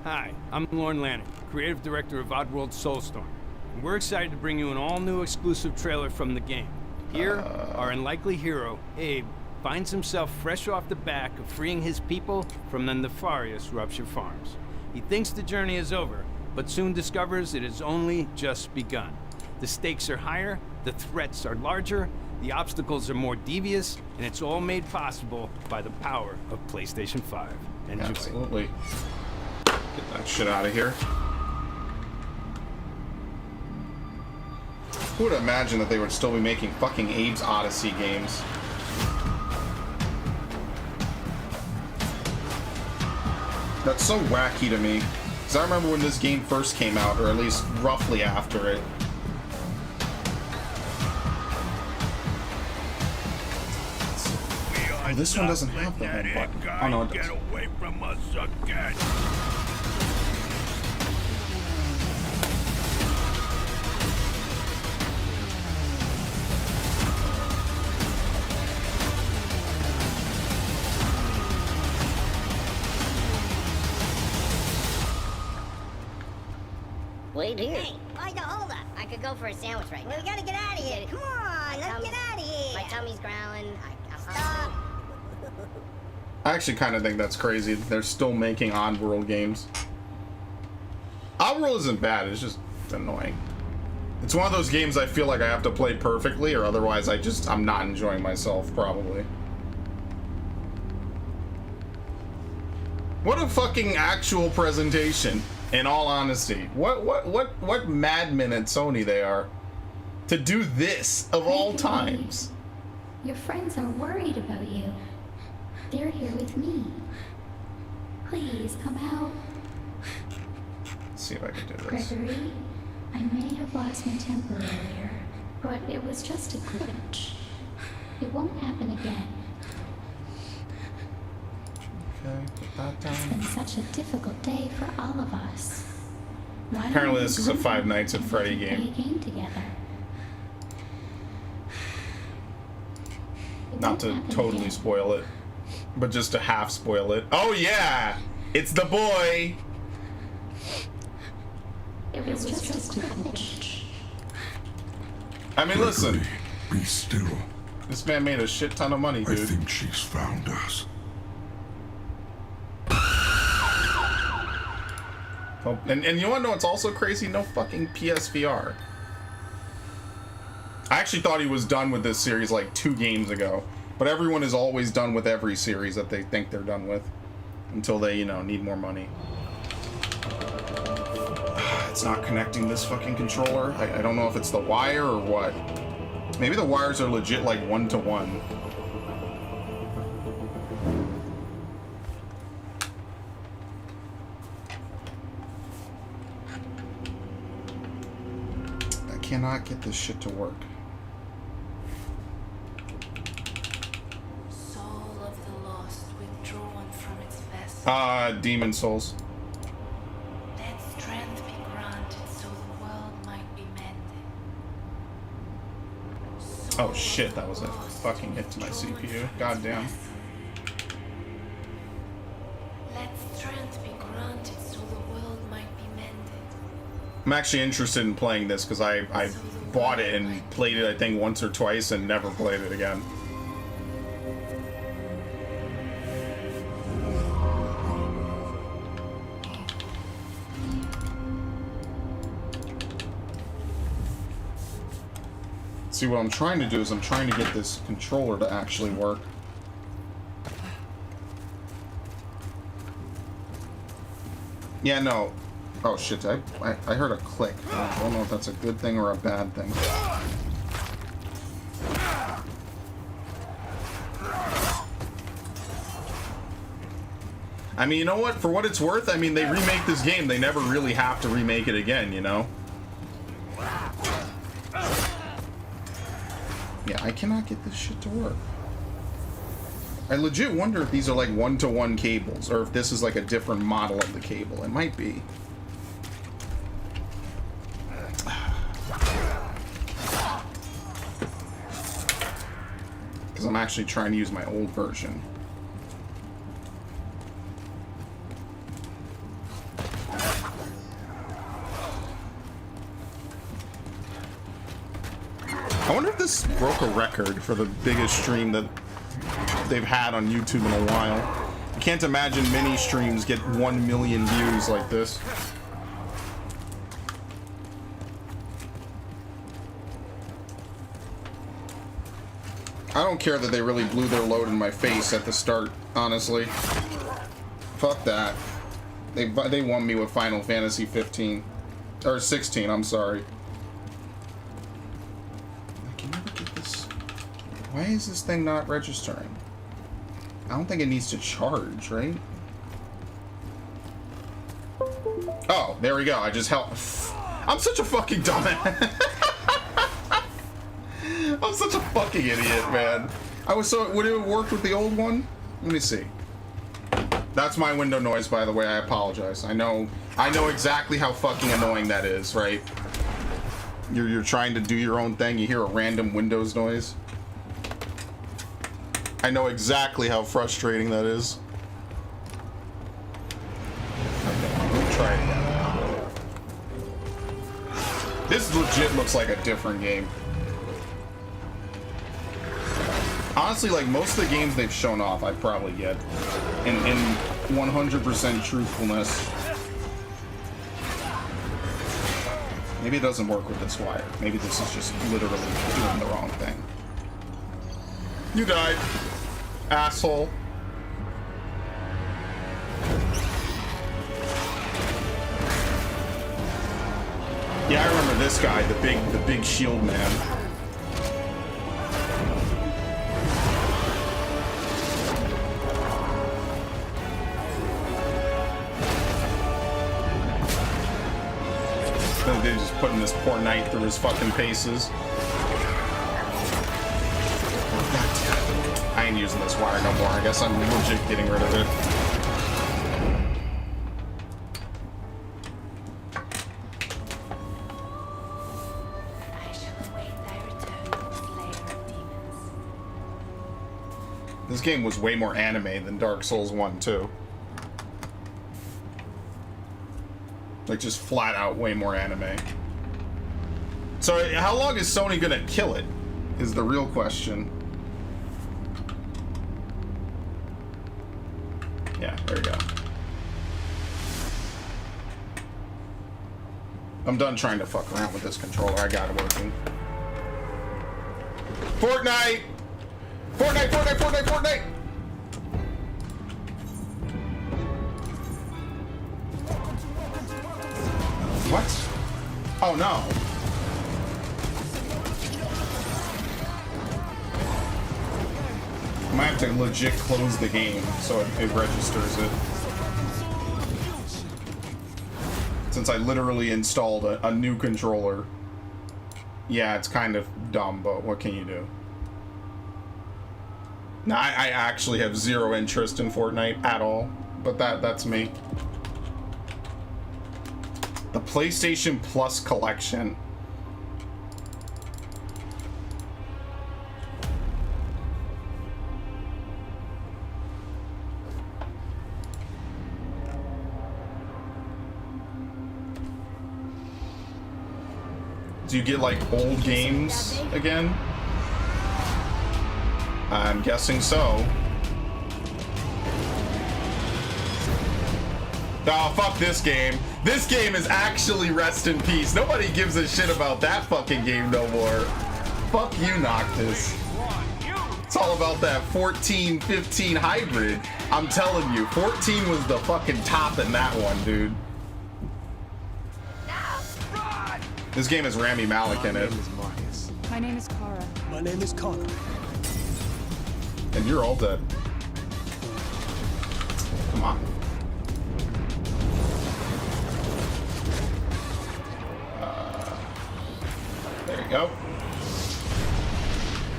Hi, I'm Lorne Lanning, creative director of Oddworld Soulstorm. And we're excited to bring you an all-new exclusive trailer from the game. Here, our unlikely hero, Abe, finds himself fresh off the back of freeing his people from the nefarious Rupture Farms. He thinks the journey is over, but soon discovers it has only just begun. The stakes are higher, the threats are larger, the obstacles are more devious, and it's all made possible by the power of PlayStation 5. Enjoy. Absolutely. Get that shit out of here. Who would imagine that they would still be making fucking Abe's Odyssey games? That's so wacky to me. Because I remember when this game first came out, or at least roughly after it. Oh, this one doesn't have the home button. Oh no, it does. Get away from us again. Wait here. Hey, hold up. I could go for a sandwich right now. We gotta get out of here. Come on, let's get out of here. My tummy's growling. I'm hungry. I actually kind of think that's crazy. They're still making Oddworld games. Oddworld isn't bad, it's just annoying. It's one of those games I feel like I have to play perfectly, or otherwise I'm not enjoying myself, probably. What a fucking actual presentation, in all honesty. What madmen at Sony they are to do this of all times. Your friends are worried about you. They're here with me. Please come out. Let's see if I can do this. Gregory, I may have lost my temper earlier, but it was just a glitch. It won't happen again. Okay, put that down. It's been such a difficult day for all of us. Why Apparently don't this we is a go Five Nights at Freddy play game. a game together? Not to totally spoil it, but just to half spoil it. Oh yeah! It's the boy! It was just a glitch. I mean, listen. Be still. This man made a shit ton of money, dude. I think she's found us. Oh, and you wanna know what's also crazy? No fucking PSVR. I actually thought he was done with this series like 2 games ago. But everyone is always done with every series that they think they're done with. Until they, you know, need more money. It's not connecting this fucking controller. I don't know if it's the wire or what. Maybe the wires are legit like 1-to-1. I cannot get this shit to work. Demon Souls. Let strength be granted so the world might be mended. Oh shit, that was a fucking hit to my CPU. Goddamn. Let strength be granted so the world might be mended. I'm actually interested in playing this because I bought it and played it I think once or twice and never played it again. See, what I'm trying to do is I'm trying to get this controller to actually work. Yeah, no. Oh shit, I heard a click. I don't know if that's a good thing or a bad thing. I mean, you know what? For what it's worth, I mean, they remake this game. They never really have to remake it again, you know? Yeah, I cannot get this shit to work. I legit wonder if these are like 1-to-1 cables, or if this is like a different model of the cable. It might be. Because I'm actually trying to use my old version. I wonder if this broke a record for the biggest stream that they've had on YouTube in a while. I can't imagine many streams get 1 million views like this. I don't care that they really blew their load in my face at the start, honestly. Fuck that. They won me with Final Fantasy 15. Or 16, I'm sorry. Why is this thing not registering? I don't think it needs to charge, right? Oh, there we go. I just helped. I'm such a fucking dumbass. I'm such a fucking idiot, man. I was so... Would it have worked with the old one? Let me see. That's my window noise, by the way. I apologize. I know exactly how fucking annoying that is, right? You're trying to do your own thing. You hear a random Windows noise. I know exactly how frustrating that is. Okay, let me try it again. This legit looks like a different game. Honestly, like most of the games they've shown off, I'd probably get. In 100% truthfulness. Maybe it doesn't work with this wire. Maybe this is just literally doing the wrong thing. You died, asshole. Yeah, I remember this guy, the big shield man. They're just putting this poor knight through his fucking paces. I ain't using this wire no more. I guess I'm legit getting rid of it. I shall await thy return, slayer of demons. This game was way more anime than Dark Souls 1, too. Like, just flat out way more anime. So, how long is Sony gonna kill it? Is the real question. Yeah, there we go. I'm done trying to fuck around with this controller. I got it working. Fortnite! Fortnite, Fortnite, Fortnite, Fortnite! What? Oh no. I might have to legit close the game so it registers it. Since I literally installed a new controller. Yeah, it's kind of dumb, but what can you do? Now, I actually have zero interest in Fortnite at all, but that's me. The PlayStation Plus collection. Do you get like old games again? I'm guessing so. Oh, fuck this game. This game is actually rest in peace. Nobody gives a shit about that fucking game no more. Fuck you, Noctis. It's all about that 14-15 hybrid. I'm telling you, 14 was the fucking top in that one, dude. This game has Rami Malek in it. My name is Kara. My name is Connor. And you're all dead. Come on. There you go.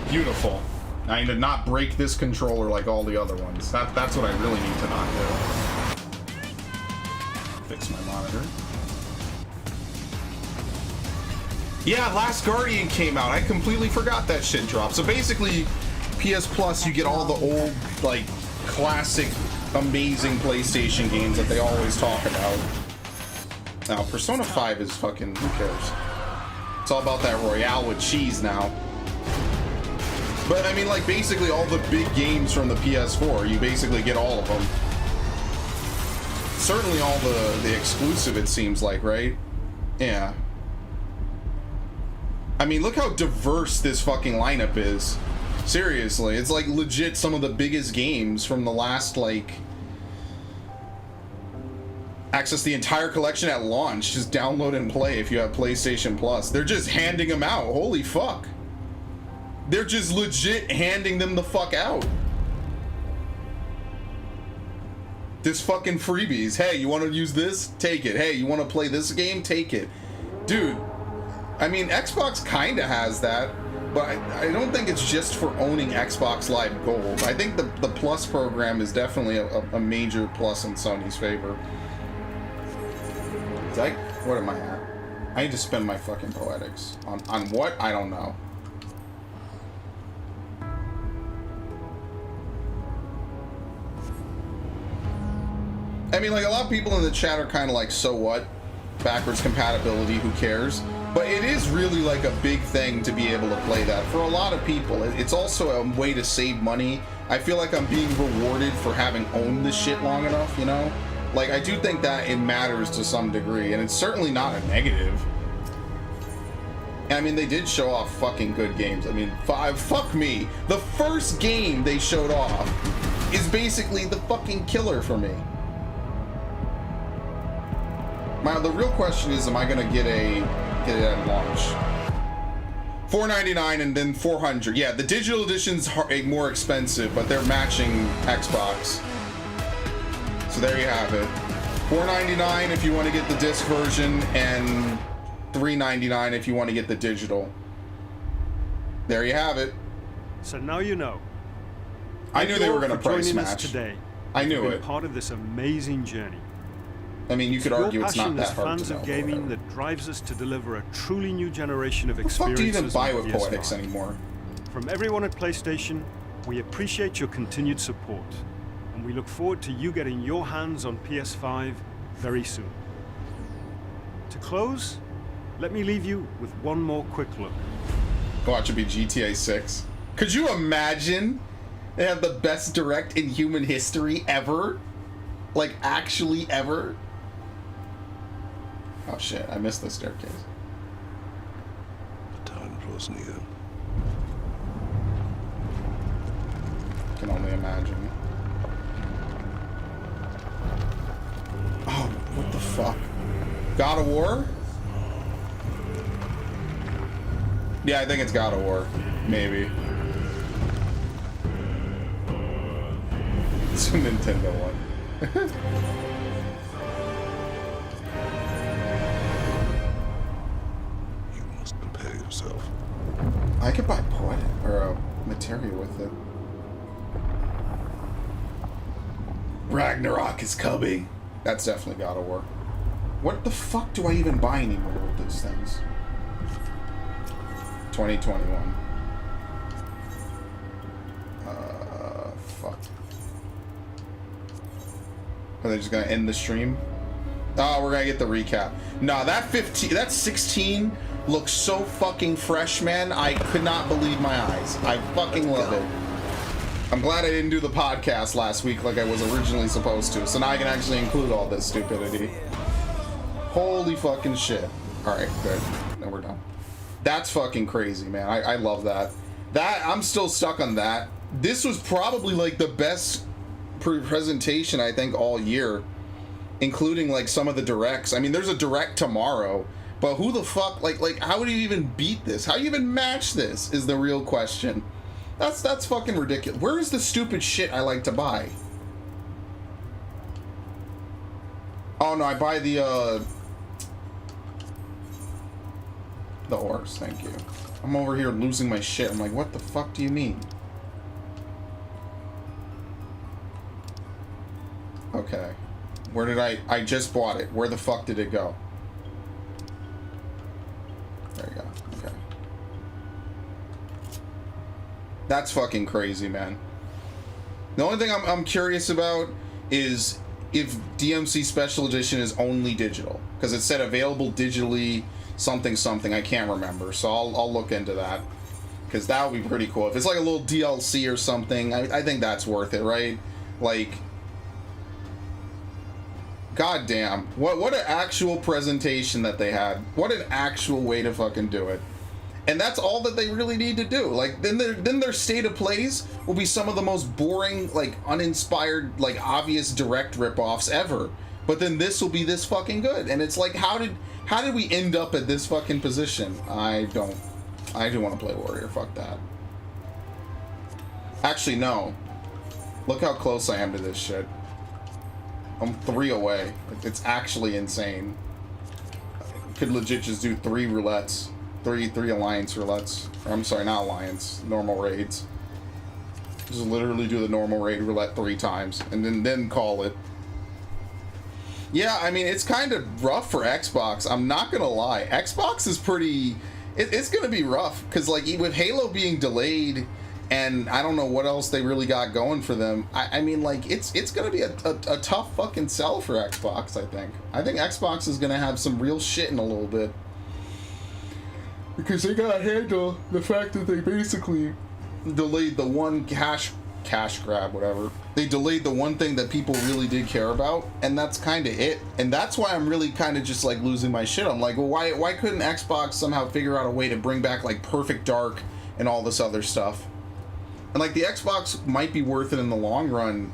Beautiful. Now I need to not break this controller like all the other ones. That's what I really need to not do. Fix my monitor. Yeah, Last Guardian came out. I completely forgot that shit dropped. So basically, PS Plus, you get all the old, like, classic, amazing PlayStation games that they always talk about. Now, Persona 5 is fucking, who cares? It's all about that Royale with cheese now. But, I mean, like, basically all the big games from the PS4, you basically get all of them. Certainly all the exclusive, it seems like, right? Yeah. I mean, look how diverse this fucking lineup is. Seriously, it's like legit some of the biggest games from the last, like... Access the entire collection at launch. Just download and play if you have PlayStation Plus. They're just handing them out. Holy fuck. They're just legit handing them the fuck out. This fucking freebies. Hey, you want to use this? Take it. Hey, you want to play this game? Take it. Dude. I mean, Xbox kind of has that, but I don't think it's just for owning Xbox Live Gold. I think the Plus program is definitely a major plus in Sony's favor. What am I at? I need to spend my fucking poetics. On what? I don't know. I mean, like, a lot of people in the chat are kind of like, so what? Backwards compatibility, who cares? But it is really like a big thing to be able to play that for a lot of people. It's also a way to save money. I feel like I'm being rewarded for having owned this shit long enough, you know? Like, I do think that it matters to some degree, and it's certainly not a negative. I mean, they did show off fucking good games. I mean, fuck me. The first game they showed off is basically the fucking killer for me. The real question is, am I gonna get it at launch? $4.99 and then $400. Yeah, the digital edition's more expensive, but they're matching Xbox. So there you have it. $4.99 if you want to get the disc version, and $3.99 if you want to get the digital. There you have it. So now you know. I knew they were going to price match. Today. I knew it. Part of this amazing journey. I mean, you could argue it's not that hard to know. Fans of gaming that drives us to deliver a truly new generation of experiences. What the fuck do you even buy with Poetics anymore? From everyone at PlayStation, we appreciate your continued support, and we look forward to you getting your hands on PS5 very soon. To close, let me leave you with one more quick look. Watch it be GTA 6. Could you imagine they have the best direct in human history ever? Like, actually ever? Oh shit, I missed the staircase. The time draws near. can only imagine. Oh, what the fuck? God of War? Yeah, I think it's God of War. Maybe. It's a Nintendo one. You must prepare yourself. I could buy poet or materia with it. Ragnarok is coming. That's definitely God of War. What the fuck do I even buy anymore with those things? 2021. Fuck. Are they just gonna end the stream? Oh, we're gonna get the recap. No, that 16 looks so fucking fresh, man. I could not believe my eyes. I fucking love it. I'm glad I didn't do the podcast last week like I was originally supposed to, so now I can actually include all this stupidity. Holy fucking shit. Alright, good. Now we're done. That's fucking crazy, man. I love that. I'm still stuck on that. This was probably like the best presentation, I think, all year, including like some of the directs. I mean, there's a direct tomorrow, but who the fuck, like how would you even beat this? How do you even match this is the real question. That's fucking ridiculous. Where is the stupid shit I like to buy? Oh no, I buy the horse, thank you. I'm over here losing my shit. I'm like, what the fuck do you mean? Okay. Where did I just bought it. Where the fuck did it go? There you go. Okay. That's fucking crazy, man. The only thing I'm curious about is if DMC Special Edition is only digital. Because it said available digitally something. I can't remember. So I'll look into that. Because that would be pretty cool. If it's like a little DLC or something, I think that's worth it, right? Like... God damn. What an actual presentation that they had. What an actual way to fucking do it. And that's all that they really need to do. Like, then their state of plays will be some of the most boring, like, uninspired, like, obvious direct ripoffs ever. But then this will be this fucking good. And it's like, how did we end up at this fucking position? I do want to play Warrior. Fuck that. Actually, no. Look how close I am to this shit. I'm 3 away. It's actually insane. Could legit just do 3 roulettes. 3 alliance roulettes. Or, I'm sorry, not alliance. Normal raids. Just literally do the normal raid roulette 3 times. And then call it. Yeah, I mean, it's kind of rough for Xbox. I'm not gonna lie. Xbox is pretty... It's gonna be rough. Because, like, with Halo being delayed... And I don't know what else they really got going for them. I mean, like, it's gonna be a tough fucking sell for Xbox, I think. I think Xbox is gonna have some real shit in a little bit. Because they gotta handle the fact that they basically delayed the one cash grab, whatever. They delayed the one thing that people really did care about, and that's kind of it. And that's why I'm really kind of just, like, losing my shit. I'm like, well, why couldn't Xbox somehow figure out a way to bring back, like, Perfect Dark and all this other stuff? And, like, the Xbox might be worth it in the long run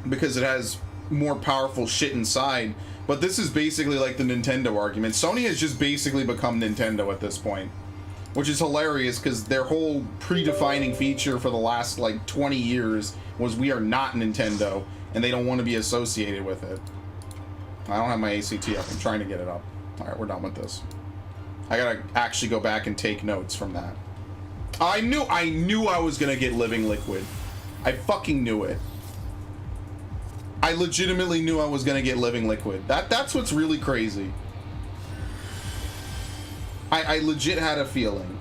because it has more powerful shit inside. But this is basically like the Nintendo argument. Sony has just basically become Nintendo at this point. Which is hilarious because their whole predefining feature for the last, like, 20 years was we are not Nintendo. And they don't want to be associated with it. I don't have my ACT up. I'm trying to get it up. Alright, we're done with this. I gotta actually go back and take notes from that. I knew I was gonna get Living Liquid. I fucking knew it. I legitimately knew I was gonna get Living Liquid. That's what's really crazy. I legit had a feeling.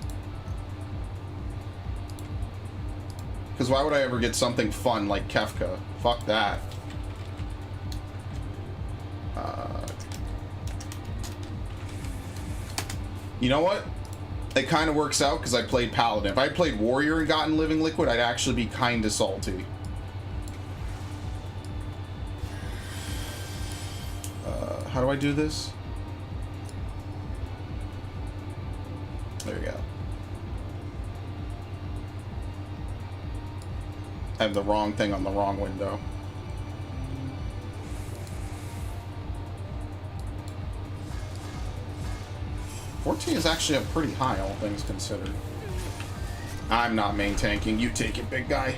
Because why would I ever get something fun like Kefka? Fuck that. You know what? It kind of works out because I played Paladin. If I played Warrior and gotten Living Liquid, I'd actually be kind of salty. How do I do this? There you go. I have the wrong thing on the wrong window. $14 is actually up pretty high, all things considered. I'm not main tanking. You take it, big guy.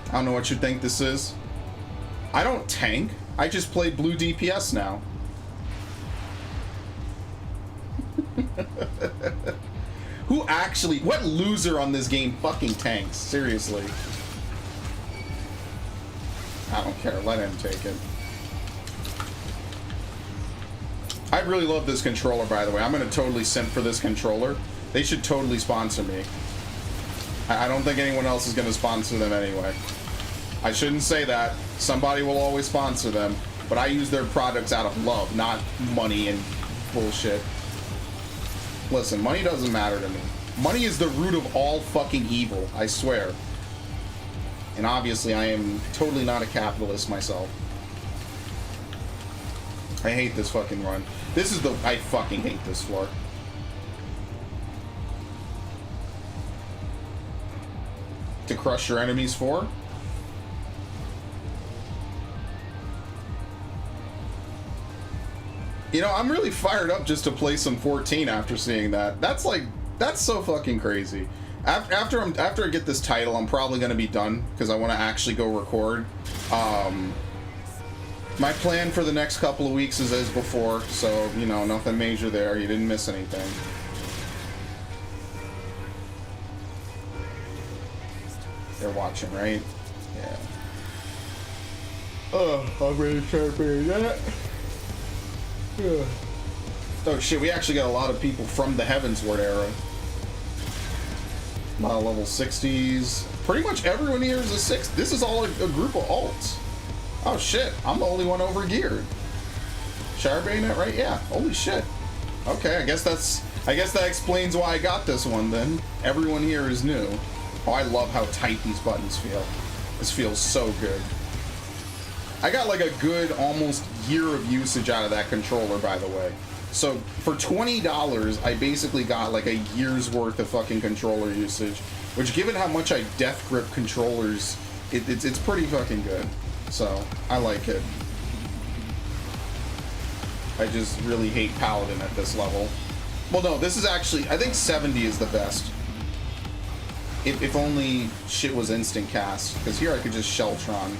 I don't know what you think this is. I don't tank. I just play blue DPS now. Who actually... What loser on this game fucking tanks? Seriously. I don't care. Let him take it. I really love this controller, by the way. I'm going to totally simp for this controller. They should totally sponsor me. I don't think anyone else is going to sponsor them anyway. I shouldn't say that. Somebody will always sponsor them. But I use their products out of love, not money and bullshit. Listen, money doesn't matter to me. Money is the root of all fucking evil, I swear. And obviously, I am totally not a capitalist myself. I hate this fucking run. This is the... I fucking hate this floor. To crush your enemies for? You know, I'm really fired up just to play some 14 after seeing that. That's like... That's so fucking crazy. After I get this title, I'm probably going to be done because I want to actually go record. My plan for the next couple of weeks is as before, so, you know, nothing major there. You didn't miss anything. They're watching, right? Yeah. Oh, I'm ready to try that. Yeah. Oh shit, we actually got a lot of people from the Heavensward era. A lot of level 60s. Pretty much everyone here is a 6. This is all a group of alts. Oh shit, I'm the only one over geared. Shower Bayonet, right? Yeah. Holy shit. Okay, I guess that explains why I got this one then. Everyone here is new. Oh, I love how tight these buttons feel. This feels so good. I got like a good almost year of usage out of that controller, by the way. So for $20, I basically got like a year's worth of fucking controller usage, which, given how much I death grip controllers, it's pretty fucking good. So I like it. I just really hate Paladin at this level. Well, no, this is actually, I think 70 is the best. If only shit was instant cast, because here I could just Sheltron.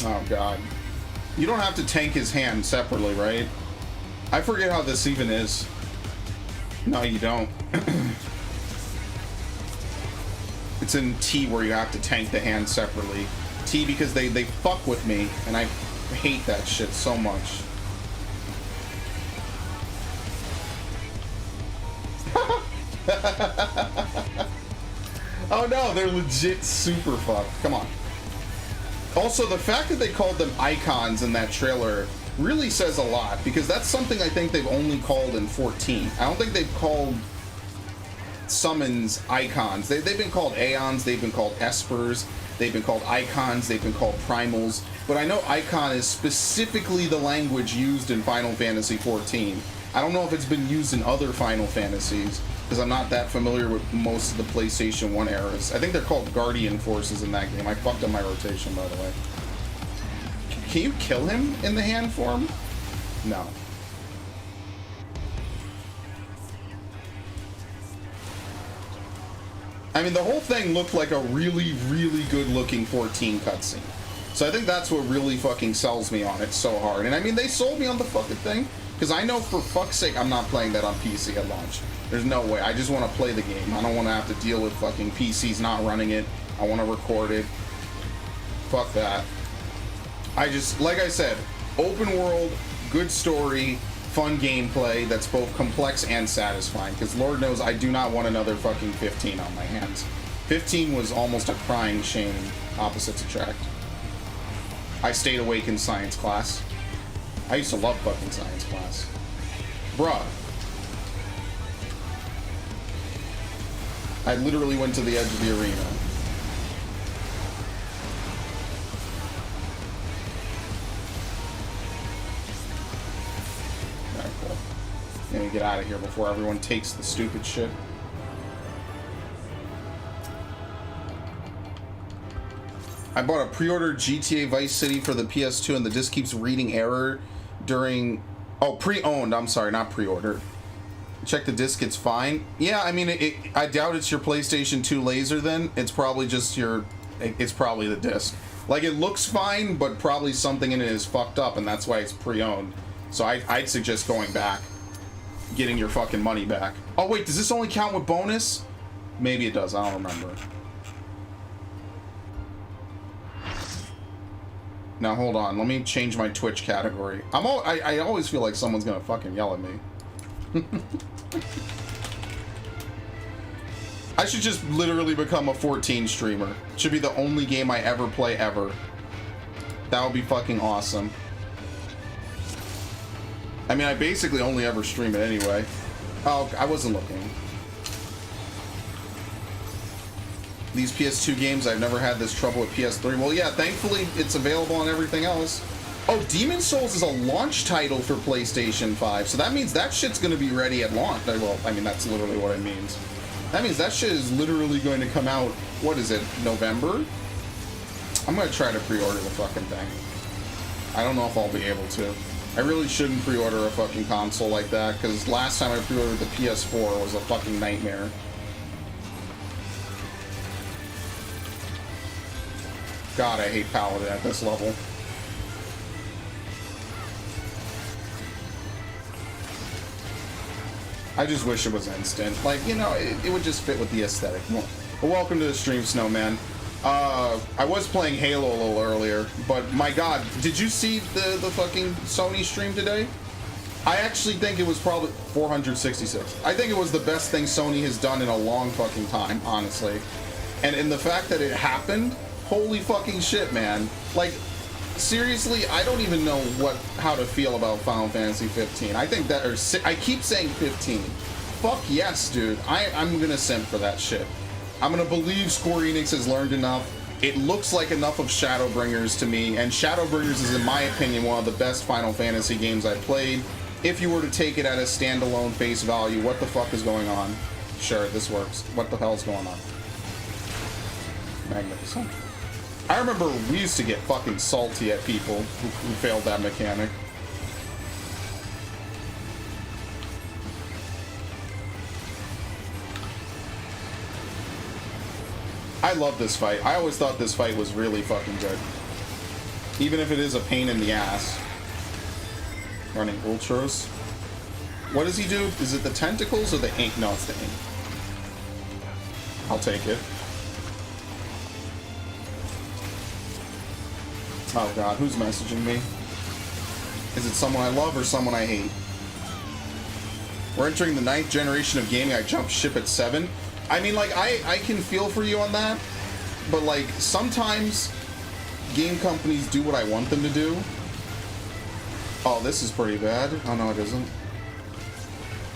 Oh god. You don't have to tank his hand separately, right? I forget how this even is. No, you don't. It's in T where you have to tank the hand separately. T because they fuck with me, and I hate that shit so much. Oh no, they're legit super fucked. Come on. Also, the fact that they called them icons in that trailer really says a lot, because that's something I think they've only called in 14. I don't think they've called summons icons. They've been called Aeons, they've been called Espers, they've been called icons, they've been called primals, but I know icon is specifically the language used in Final Fantasy 14. I don't know if it's been used in other Final Fantasies, because I'm not that familiar with most of the PlayStation 1 eras. I think they're called Guardian Forces in that game. I fucked up my rotation, by the way. Can you kill him in the hand form? No. I mean, the whole thing looked like a really, really good looking 14 cutscene. So I think that's what really fucking sells me on it so hard. And I mean, they sold me on the fucking thing, because I know for fuck's sake I'm not playing that on PC at launch. There's no way. I just want to play the game. I don't want to have to deal with fucking PCs not running it. I want to record it. Fuck that. I just, like I said, open world, good story, fun gameplay that's both complex and satisfying, because Lord knows I do not want another fucking 15 on my hands. 15 was almost a crying shame. Opposites attract. I stayed awake in science class. I used to love fucking science class. Bruh. I literally went to the edge of the arena. Alright, cool. Let me get out of here before everyone takes the stupid shit. I bought a pre-ordered GTA Vice City for the PS2 and the disc keeps reading error during... Oh, pre-owned. I'm sorry, not pre-ordered. Check the disc, it's fine. Yeah, I mean, I doubt it's your PlayStation 2 laser then. It's probably just your... It's probably the disc. Like, it looks fine, but probably something in it is fucked up, and that's why it's pre-owned. So I'd suggest going back. Getting your fucking money back. Oh, wait, does this only count with bonus? Maybe it does, I don't remember. Now hold on, let me change my Twitch category. I always feel like someone's gonna fucking yell at me. I should just literally become a 14 streamer. Should be the only game I ever play ever. That would be fucking awesome. I mean, I basically only ever stream it anyway. Oh, I wasn't looking. These PS2 games, I've never had this trouble with PS3. Well, yeah, thankfully it's available on everything else. Oh, Demon's Souls is a launch title for PlayStation 5, so that means that shit's gonna be ready at launch. Well, I mean, that's literally what it means. That means that shit is literally going to come out, what is it, November? I'm gonna try to pre-order the fucking thing. I don't know if I'll be able to. I really shouldn't pre-order a fucking console like that, because last time I pre-ordered the PS4 was a fucking nightmare. God, I hate Paladin at this level. I just wish it was instant. Like, you know, it would just fit with the aesthetic. Well, welcome to the stream, Snowman. I was playing Halo a little earlier, but my God, did you see the fucking Sony stream today? I actually think it was probably 466. I think it was the best thing Sony has done in a long fucking time, honestly. And in the fact that it happened, holy fucking shit, man. Like, seriously, I don't even know how to feel about Final Fantasy 15. I think that, I keep saying 15. Fuck yes, dude. I'm gonna simp for that shit. I'm gonna believe Square Enix has learned enough. It looks like enough of Shadowbringers to me, and Shadowbringers is, in my opinion, one of the best Final Fantasy games I've played. If you were to take it at a standalone face value, what the fuck is going on? Sure, this works. What the hell is going on? Magnificent. I remember we used to get fucking salty at people who failed that mechanic. I love this fight. I always thought this fight was really fucking good. Even if it is a pain in the ass. Running ultras. What does he do? Is it the tentacles or the ink? No, it's the ink. I'll take it. Oh God, who's messaging me? Is it someone I love or someone I hate? We're entering the 9th generation of gaming. I jumped ship at 7. I mean, like, I can feel for you on that, but like, sometimes game companies do what I want them to do. Oh, this is pretty bad. Oh no, it isn't.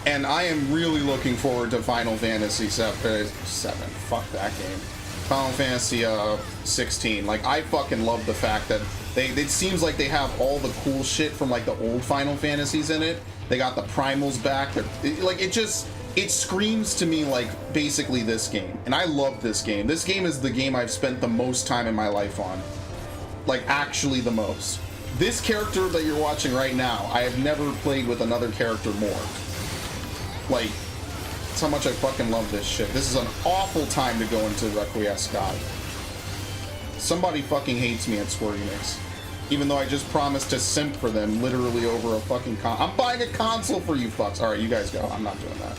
And I am really looking forward to Final Fantasy 7. Fuck that game. Final Fantasy 16. Like, I fucking love the fact that it seems like they have all the cool shit from like the old Final Fantasies in it. They got the primals back. It screams to me like basically this game. And I love this game. This game is the game I've spent the most time in my life on. Like, actually the most. This character that you're watching right now, I have never played with another character more. Like, that's how much I fucking love this shit. This is an awful time to go into Requiescat. Somebody fucking hates me at Square Enix. Even though I just promised to simp for them literally over a fucking I'm buying a console for you fucks. Alright, you guys go. I'm not doing that.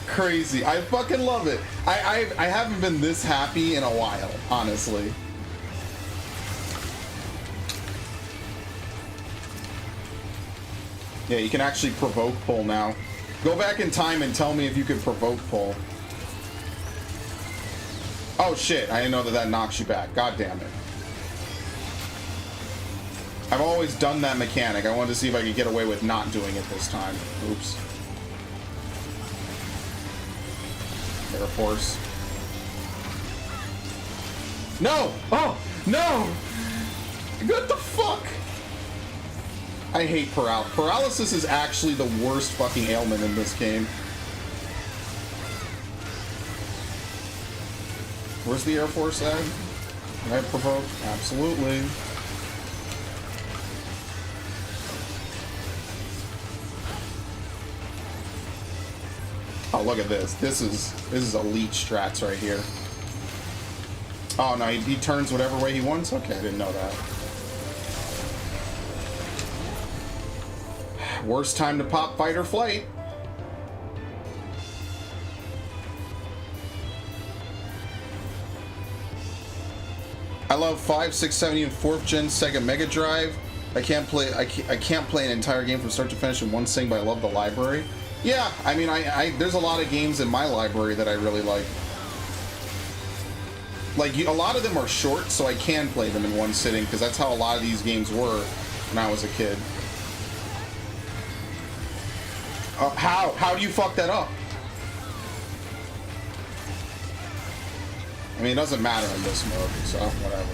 Crazy. I fucking love it. I haven't been this happy in a while, honestly. Yeah, you can actually provoke pull now. Go back in time and tell me if you could provoke pull. Oh shit, I didn't know that knocks you back. God damn it. I've always done that mechanic. I wanted to see if I could get away with not doing it this time. Oops. Air Force. No! Oh! No! What the fuck? I hate paralysis is actually the worst fucking ailment in this game. Where's the Air Force at? Can I provoke? Absolutely. Oh, look at this. This is elite strats right here. Oh no, he turns whatever way he wants? Okay, I didn't know that. Worst time to pop fight or flight. I love 5, 6, 7, and 4th gen Sega Mega Drive. I can't play an entire game from start to finish in one sitting, but I love the library. Yeah, I mean, there's a lot of games in my library that I really like. Like, a lot of them are short, so I can play them in one sitting, because that's how a lot of these games were when I was a kid. How do you fuck that up? I mean, it doesn't matter in this mode, so whatever.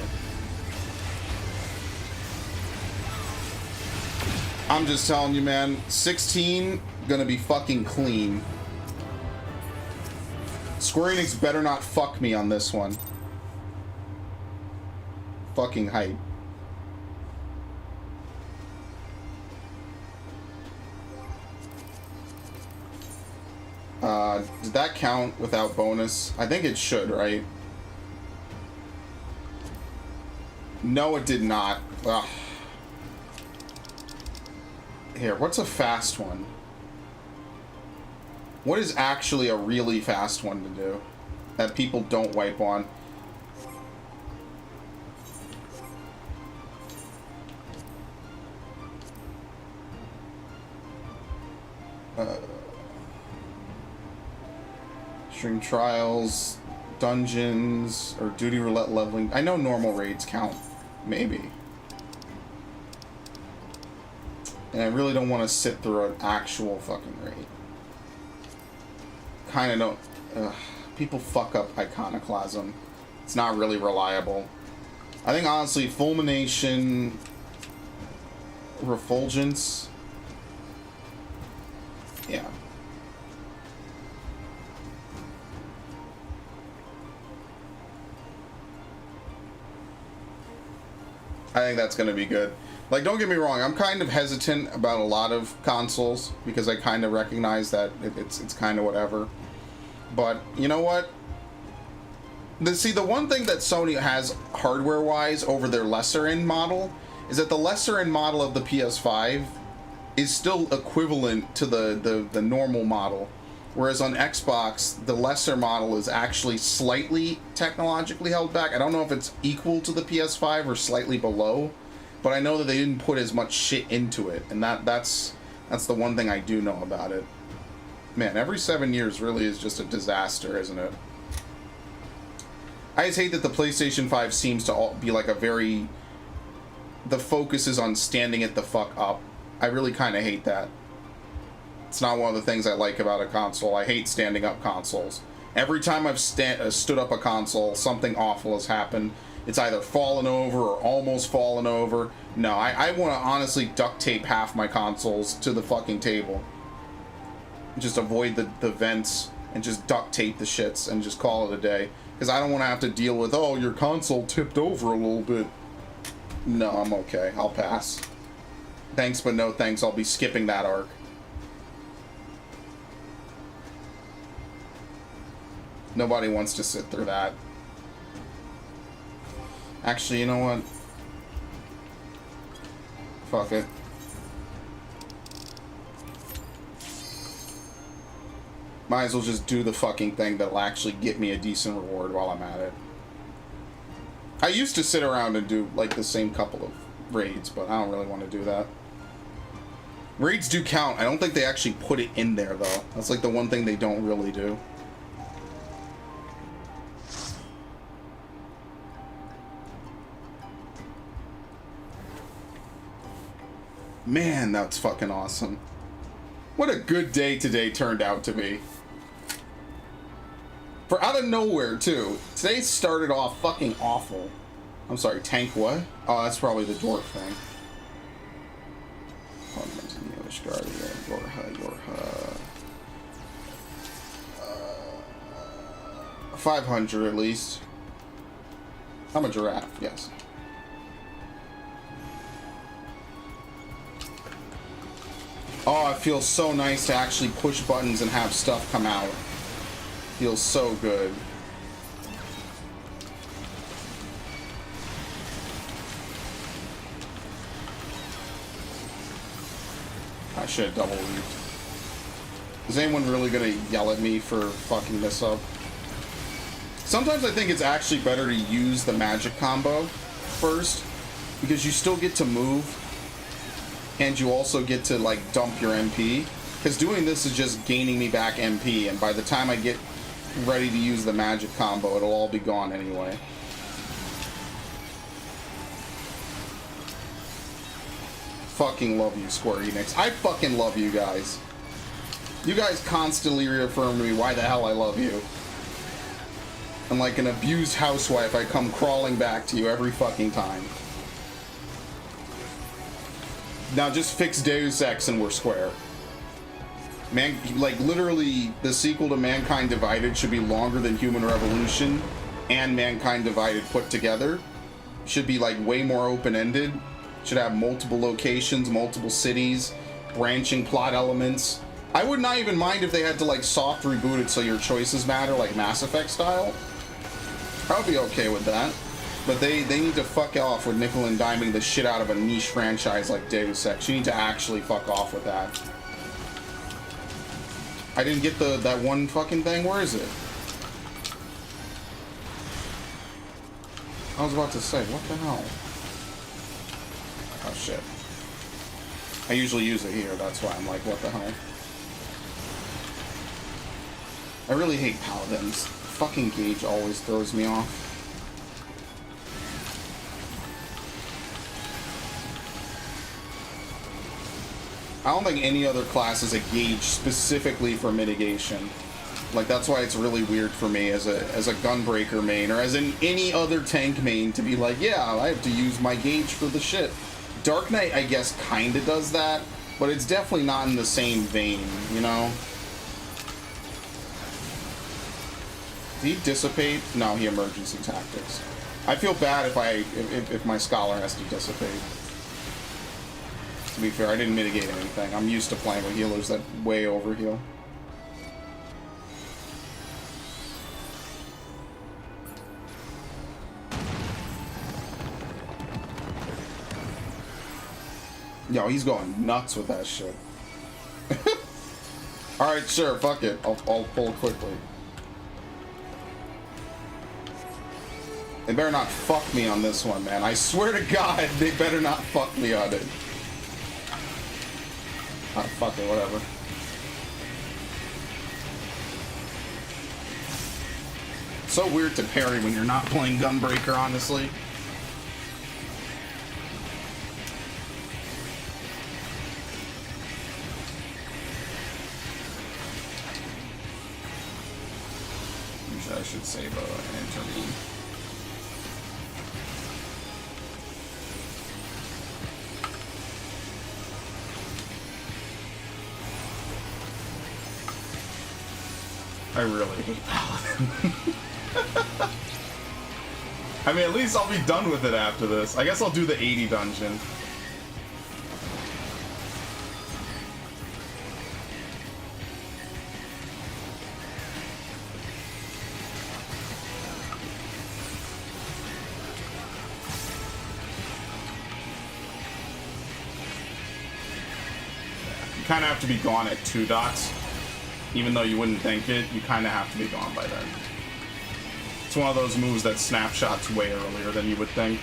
I'm just telling you, man, 16 gonna be fucking clean. Square Enix better not fuck me on this one. Fucking hype. Did that count without bonus? I think it should, right? No, it did not. Ugh. Here, what's a fast one? What is actually a really fast one to do that people don't wipe on? Stream trials, dungeons, or duty roulette leveling. I know normal raids count. Maybe. And I really don't want to sit through an actual fucking raid. Kind of don't. People fuck up iconoclasm. It's not really reliable. I think honestly, fulmination, refulgence. Yeah. I think that's going to be good. Like, don't get me wrong, I'm kind of hesitant about a lot of consoles because I kind of recognize that it's kind of whatever. But, you know what? See, the one thing that Sony has hardware-wise over their lesser-end model is that the lesser-end model of the PS5 is still equivalent to the normal model. Whereas on Xbox, the lesser model is actually slightly technologically held back. I don't know if it's equal to the PS5 or slightly below, but I know that they didn't put as much shit into it, and that's the one thing I do know about it. Man, every 7 years really is just a disaster, isn't it? I just hate that the PlayStation 5 seems to be like a very... The focus is on standing it the fuck up. I really kind of hate that. It's not one of the things I like about a console. I hate standing up consoles. Every time I've stood up a console, something awful has happened. It's either fallen over or almost fallen over. No, I want to honestly duct tape half my consoles to the fucking table. Just avoid the vents and just duct tape the shits and just call it a day. Because I don't want to have to deal with, oh, your console tipped over a little bit. No, I'm okay. I'll pass. Thanks, but no thanks. I'll be skipping that arc. Nobody wants to sit through that. Actually, you know what? Fuck it. Might as well just do the fucking thing that'll actually get me a decent reward while I'm at it. I used to sit around and do, like, the same couple of raids, but I don't really want to do that. Raids do count. I don't think they actually put it in there, though. That's, like, the one thing they don't really do. Man, that's fucking awesome. What a good day today turned out to be. For out of nowhere, too. Today started off fucking awful. I'm sorry, tank what? Oh, that's probably the dwarf thing. 500 at least. I'm a giraffe, yes. Oh, it feels so nice to actually push buttons and have stuff come out. Feels so good. I should have double leaped. Is anyone really gonna yell at me for fucking this up? Sometimes I think it's actually better to use the magic combo first, because you still get to move, and you also get to, like, dump your MP. Because doing this is just gaining me back MP, and by the time I get ready to use the magic combo, it'll all be gone anyway. Fucking love you, Square Enix. I fucking love you guys. You guys constantly reaffirm to me why the hell I love you. And like an abused housewife, I come crawling back to you every fucking time. Now just fix Deus Ex and we're square. Man, like literally, the sequel to Mankind Divided should be longer than Human Revolution and Mankind Divided put together. Should be like way more open-ended. Should have multiple locations, multiple cities, branching plot elements. I would not even mind if they had to like soft reboot it so your choices matter, like Mass Effect style. I would be okay with that. But they need to fuck off with nickel and diming the shit out of a niche franchise like Deus Ex. You need to actually fuck off with that. I didn't get that one fucking thing. Where is it? I was about to say, what the hell? Oh shit. I usually use it here, that's why I'm like, what the hell? I really hate paladins. Fucking Gauge always throws me off. I don't think any other class is a Gauge specifically for mitigation. Like, that's why it's really weird for me as a Gunbreaker main, or as in any other tank main, to be like, yeah, I have to use my Gauge for the shit. Dark Knight, I guess, kinda does that, but it's definitely not in the same vein, you know? Did he dissipate? No, he emergency tactics. I feel bad if my scholar has to dissipate. To be fair, I didn't mitigate anything. I'm used to playing with healers that way overheal. Yo, he's going nuts with that shit. Alright, sure, fuck it. I'll pull quickly. They better not fuck me on this one, man. I swear to God, they better not fuck me on it. Ah, fuck it, whatever. So weird to parry when you're not playing Gunbreaker, honestly. Usually I should save an intervene. I really hate Paladin. I mean, at least I'll be done with it after this. I guess I'll do the 80 dungeon. You kind of have to be gone at 2 dots. Even though you wouldn't think it, you kind of have to be gone by then. It's one of those moves that snapshots way earlier than you would think.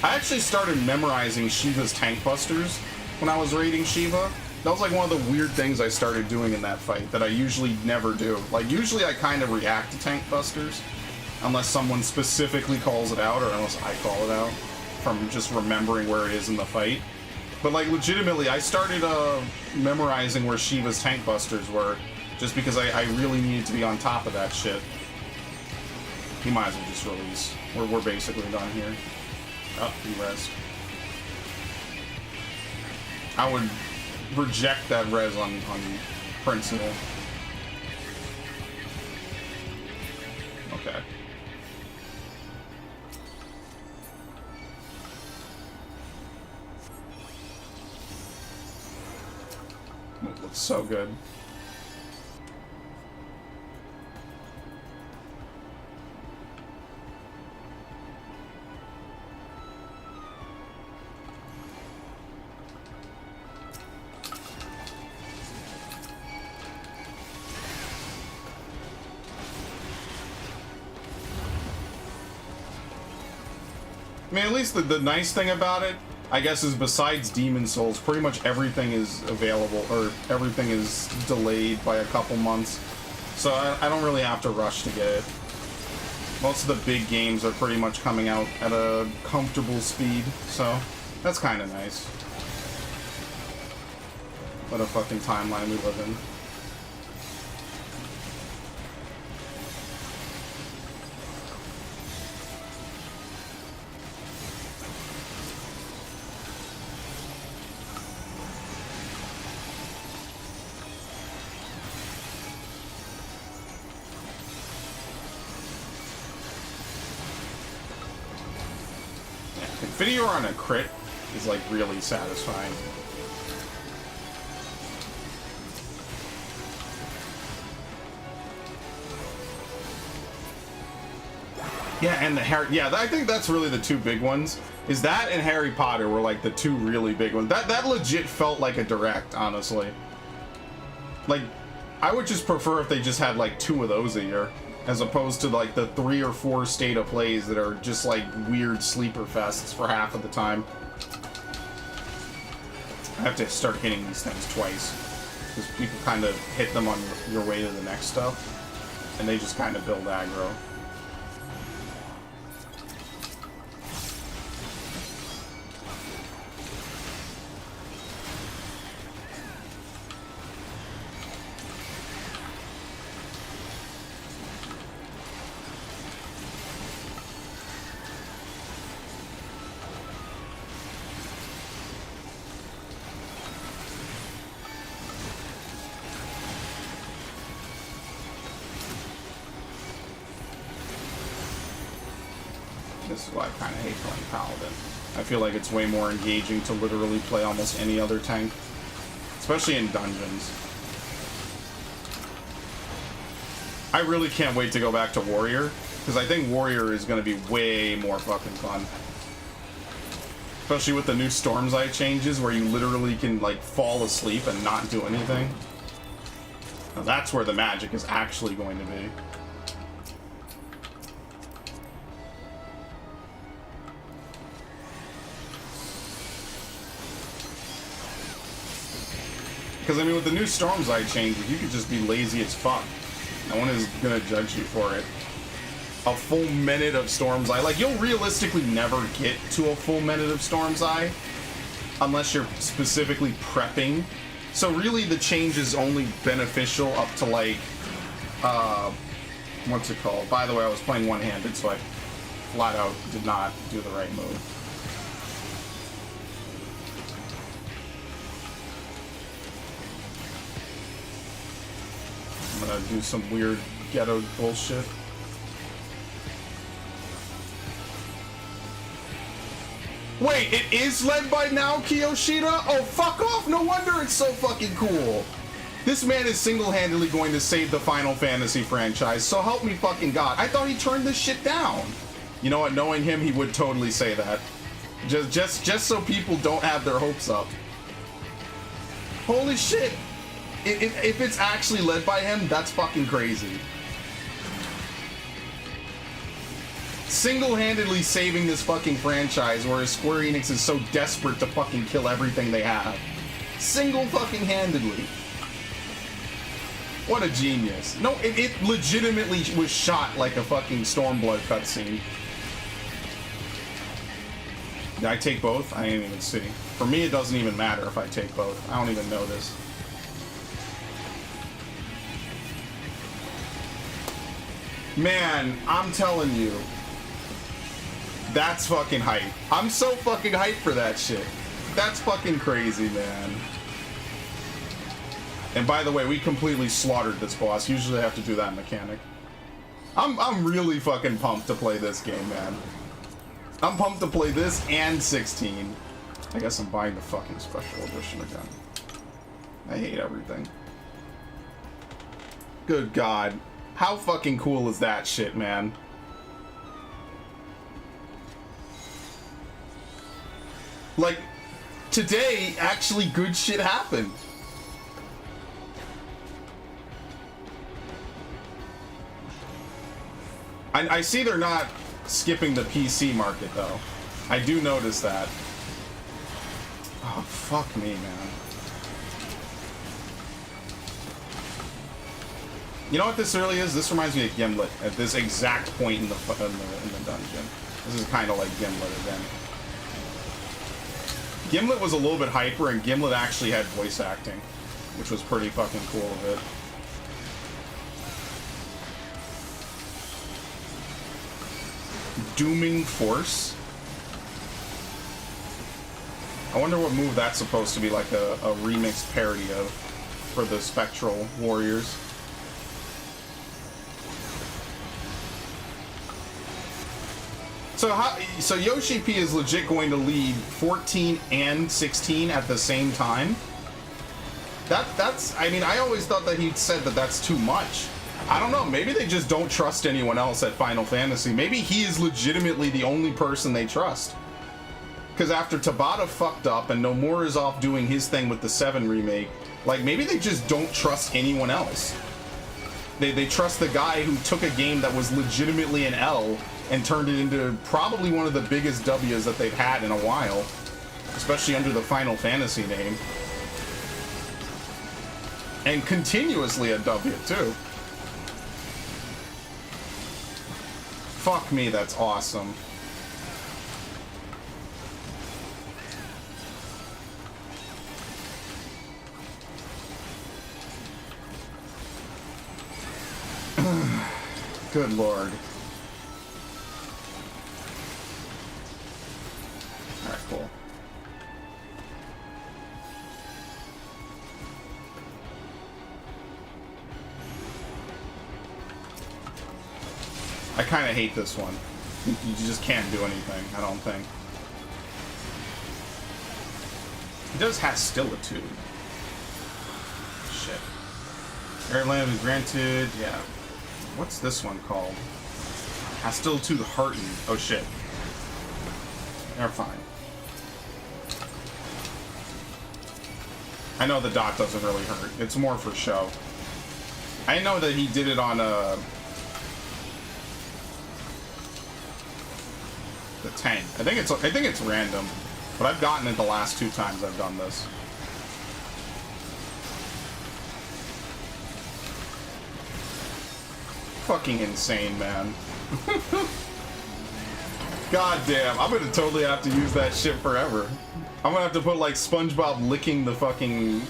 I actually started memorizing Shiva's tank busters when I was raiding Shiva. That was like one of the weird things I started doing in that fight that I usually never do. Like, usually I kind of react to tank busters, unless someone specifically calls it out, or unless I call it out from just remembering where it is in the fight. But like legitimately, I started memorizing where Shiva's tank busters were, just because I really needed to be on top of that shit. He might as well just release. We're basically done here. Oh, he res. I would reject that res on principle. Okay. It looks so good. I mean, at least the nice thing about it, I guess, is besides Demon Souls, pretty much everything is available, or everything is delayed by a couple months. So I don't really have to rush to get it. Most of the big games are pretty much coming out at a comfortable speed, so that's kind of nice. What a fucking timeline we live in. Video on a crit is like really satisfying. Yeah, and the Harry, yeah, I think that's really the two big ones. Is that and Harry Potter were like the two really big ones. That legit felt like a direct, honestly. Like, I would just prefer if they just had like 2 of those a year, as opposed to like the 3 or 4 state of plays that are just like weird sleeper fests for half of the time. I have to start hitting these things twice, because people kind of hit them on your way to the next stuff, and they just kind of build aggro. This is why I kind of hate playing Paladin. I feel like it's way more engaging to literally play almost any other tank, especially in dungeons. I really can't wait to go back to Warrior, because I think Warrior is going to be way more fucking fun. Especially with the new Storm's Eye changes, where you literally can like fall asleep and not do anything. Now that's where the magic is actually going to be. Because, I mean, with the new Storm's Eye changes, you could just be lazy as fuck. No one is gonna judge you for it. A full minute of Storm's Eye. Like, you'll realistically never get to a full minute of Storm's Eye unless you're specifically prepping. So really, the change is only beneficial up to, like, what's it called? By the way, I was playing one-handed, so I flat out did not do the right move. I'm gonna do some weird ghetto bullshit. Wait, it is led by Naoki Yoshida? Oh, fuck off! No wonder it's so fucking cool! This man is single-handedly going to save the Final Fantasy franchise, so help me fucking God. I thought he turned this shit down. You know what, knowing him, he would totally say that. Just so people don't have their hopes up. Holy shit! If it's actually led by him, that's fucking crazy. Single-handedly saving this fucking franchise, whereas Square Enix is so desperate to fucking kill everything they have. Single fucking handedly. What a genius. No, it legitimately was shot like a fucking Stormblood cutscene. Did I take both? I didn't even see. For me, it doesn't even matter if I take both. I don't even know this. Man, I'm telling you. That's fucking hype. I'm so fucking hyped for that shit. That's fucking crazy, man. And by the way, we completely slaughtered this boss. Usually I have to do that mechanic. I'm really fucking pumped to play this game, man. I'm pumped to play this and 16. I guess I'm buying the fucking special edition again. I hate everything. Good God. How fucking cool is that shit, man? Like, today, actually good shit happened. I see they're not skipping the PC market, though. I do notice that. Oh, fuck me, man. You know what this really is? This reminds me of Gimlet at this exact point in the dungeon. This is kind of like Gimlet again. Gimlet was a little bit hyper, and Gimlet actually had voice acting, which was pretty fucking cool of it. Dooming Force. I wonder what move that's supposed to be, like a remixed parody of for the Spectral Warriors. So Yoshi P is legit going to lead 14 and 16 at the same time? That's, I mean, I always thought that he'd said that that's too much. I don't know, maybe they just don't trust anyone else at Final Fantasy. Maybe he is legitimately the only person they trust. Because after Tabata fucked up and Nomura is off doing his thing with the 7 remake, like, maybe they just don't trust anyone else. They trust the guy who took a game that was legitimately an L and turned it into probably one of the biggest W's that they've had in a while. Especially under the Final Fantasy name. And continuously a W, too. Fuck me, that's awesome. Good lord. Alright, cool. I kind of hate this one. You just can't do anything, I don't think. He does Hostilitude. Shit. Airland is granted, yeah. What's this one called? Hostilitude Heartened. Oh shit. They're fine. I know the dot doesn't really hurt. It's more for show. I know that he did it on the tank. I think it's random, but I've gotten it the last 2 times I've done this. Fucking insane, man. God damn, I'm gonna totally have to use that shit forever. I'm gonna have to put like SpongeBob licking the fucking,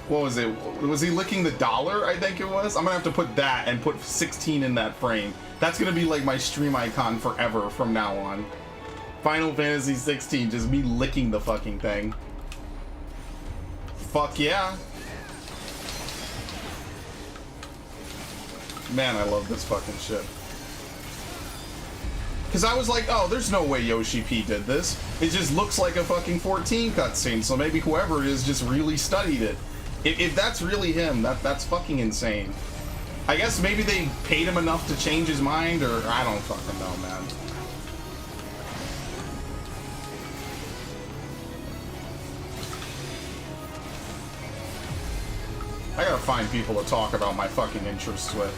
what was it? Was he licking the dollar? I think it was. I'm gonna have to put that and put 16 in that frame. That's gonna be like my stream icon forever from now on. Final Fantasy 16, just me licking the fucking thing. Fuck yeah. Man, I love this fucking shit. Because I was like, oh, there's no way Yoshi P did this. It just looks like a fucking 14 cutscene, so maybe whoever it is just really studied it. If that's really him, that's fucking insane. I guess maybe they paid him enough to change his mind, or I don't fucking know, man. I gotta find people to talk about my fucking interests with.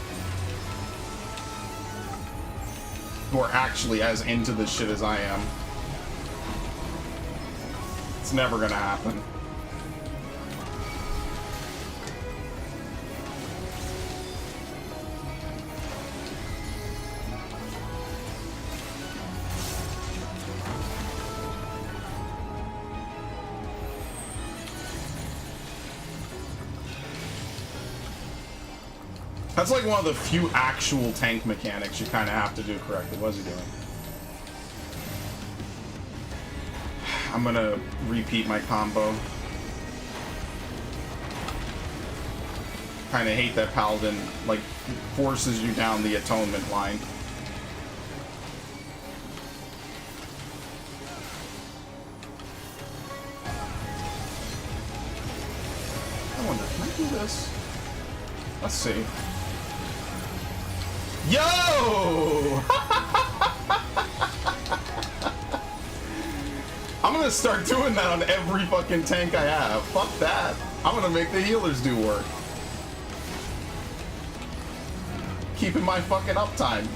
Who are actually as into this shit as I am. It's never gonna happen. That's like one of the few actual tank mechanics you kind of have to do correctly. What's he doing? I'm gonna repeat my combo. Kind of hate that Paladin, like, forces you down the atonement line. I wonder, can I do this? Let's see. Yo! I'm gonna start doing that on every fucking tank I have. Fuck that. I'm gonna make the healers do work. Keeping my fucking uptime.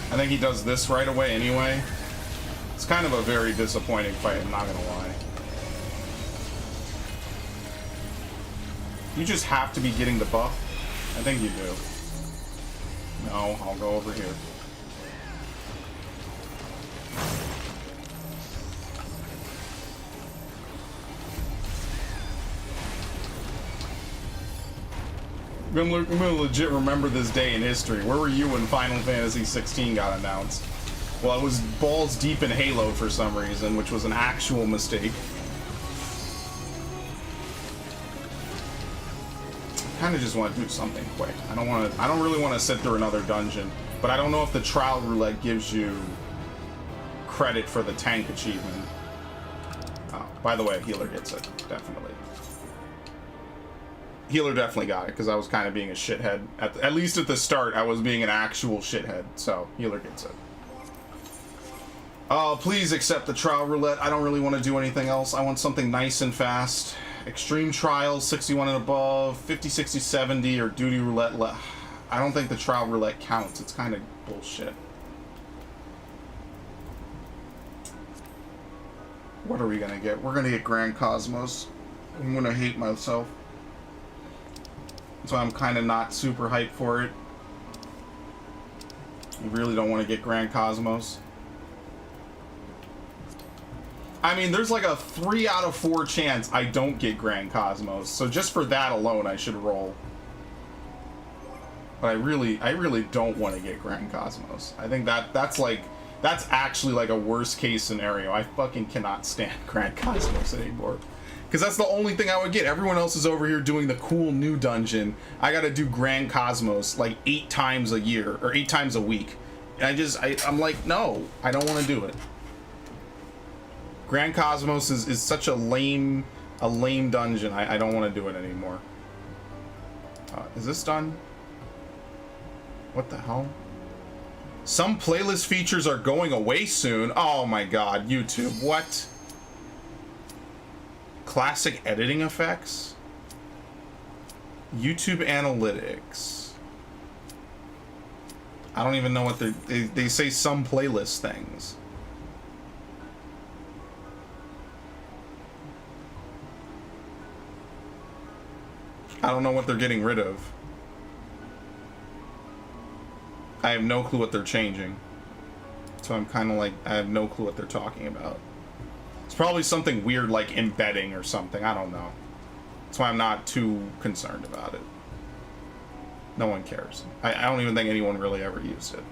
I think he does this right away anyway. It's kind of a very disappointing fight, I'm not gonna lie. You just have to be getting the buff? I think you do. No, I'll go over here. I'm gonna legit remember this day in history. Where were you when Final Fantasy 16 got announced? Well, I was balls deep in Halo for some reason, which was an actual mistake. Kind of just want to do something quick. I don't really want to sit through another dungeon, but I don't know if the trial roulette gives you credit for the tank achievement. Oh, by the way, healer gets it, definitely. Healer definitely got it, because I was kind of being a shithead. At least at the start, I was being an actual shithead, so healer gets it. Oh, please accept the trial roulette. I don't really want to do anything else. I want something nice and fast. Extreme trials, 61 and above, 50, 60, 70, or duty roulette. I don't think the trial roulette counts. It's kind of bullshit. What are we gonna get? We're gonna get Grand Cosmos. I'm gonna hate myself. So I'm kind of not super hyped for it. You really don't want to get Grand Cosmos. I mean, there's like a 3 out of 4 chance I don't get Grand Cosmos. So just for that alone, I should roll. But I really don't want to get Grand Cosmos. I think that's actually like a worst case scenario. I fucking cannot stand Grand Cosmos anymore. Because that's the only thing I would get. Everyone else is over here doing the cool new dungeon. I gotta do Grand Cosmos like 8 times a year, or 8 times a week. And I'm like, no, I don't want to do it. Grand Cosmos is such a lame dungeon. I don't want to do it anymore. Is this done? What the hell? Some playlist features are going away soon. Oh my god, YouTube, what? Classic editing effects? YouTube analytics. I don't even know what they say some playlist things. I don't know what they're getting rid of. I have no clue what they're changing. So I'm kind of like, I have no clue what they're talking about. It's probably something weird like embedding or something. I don't know. That's why I'm not too concerned about it. No one cares. I don't even think anyone really ever used it.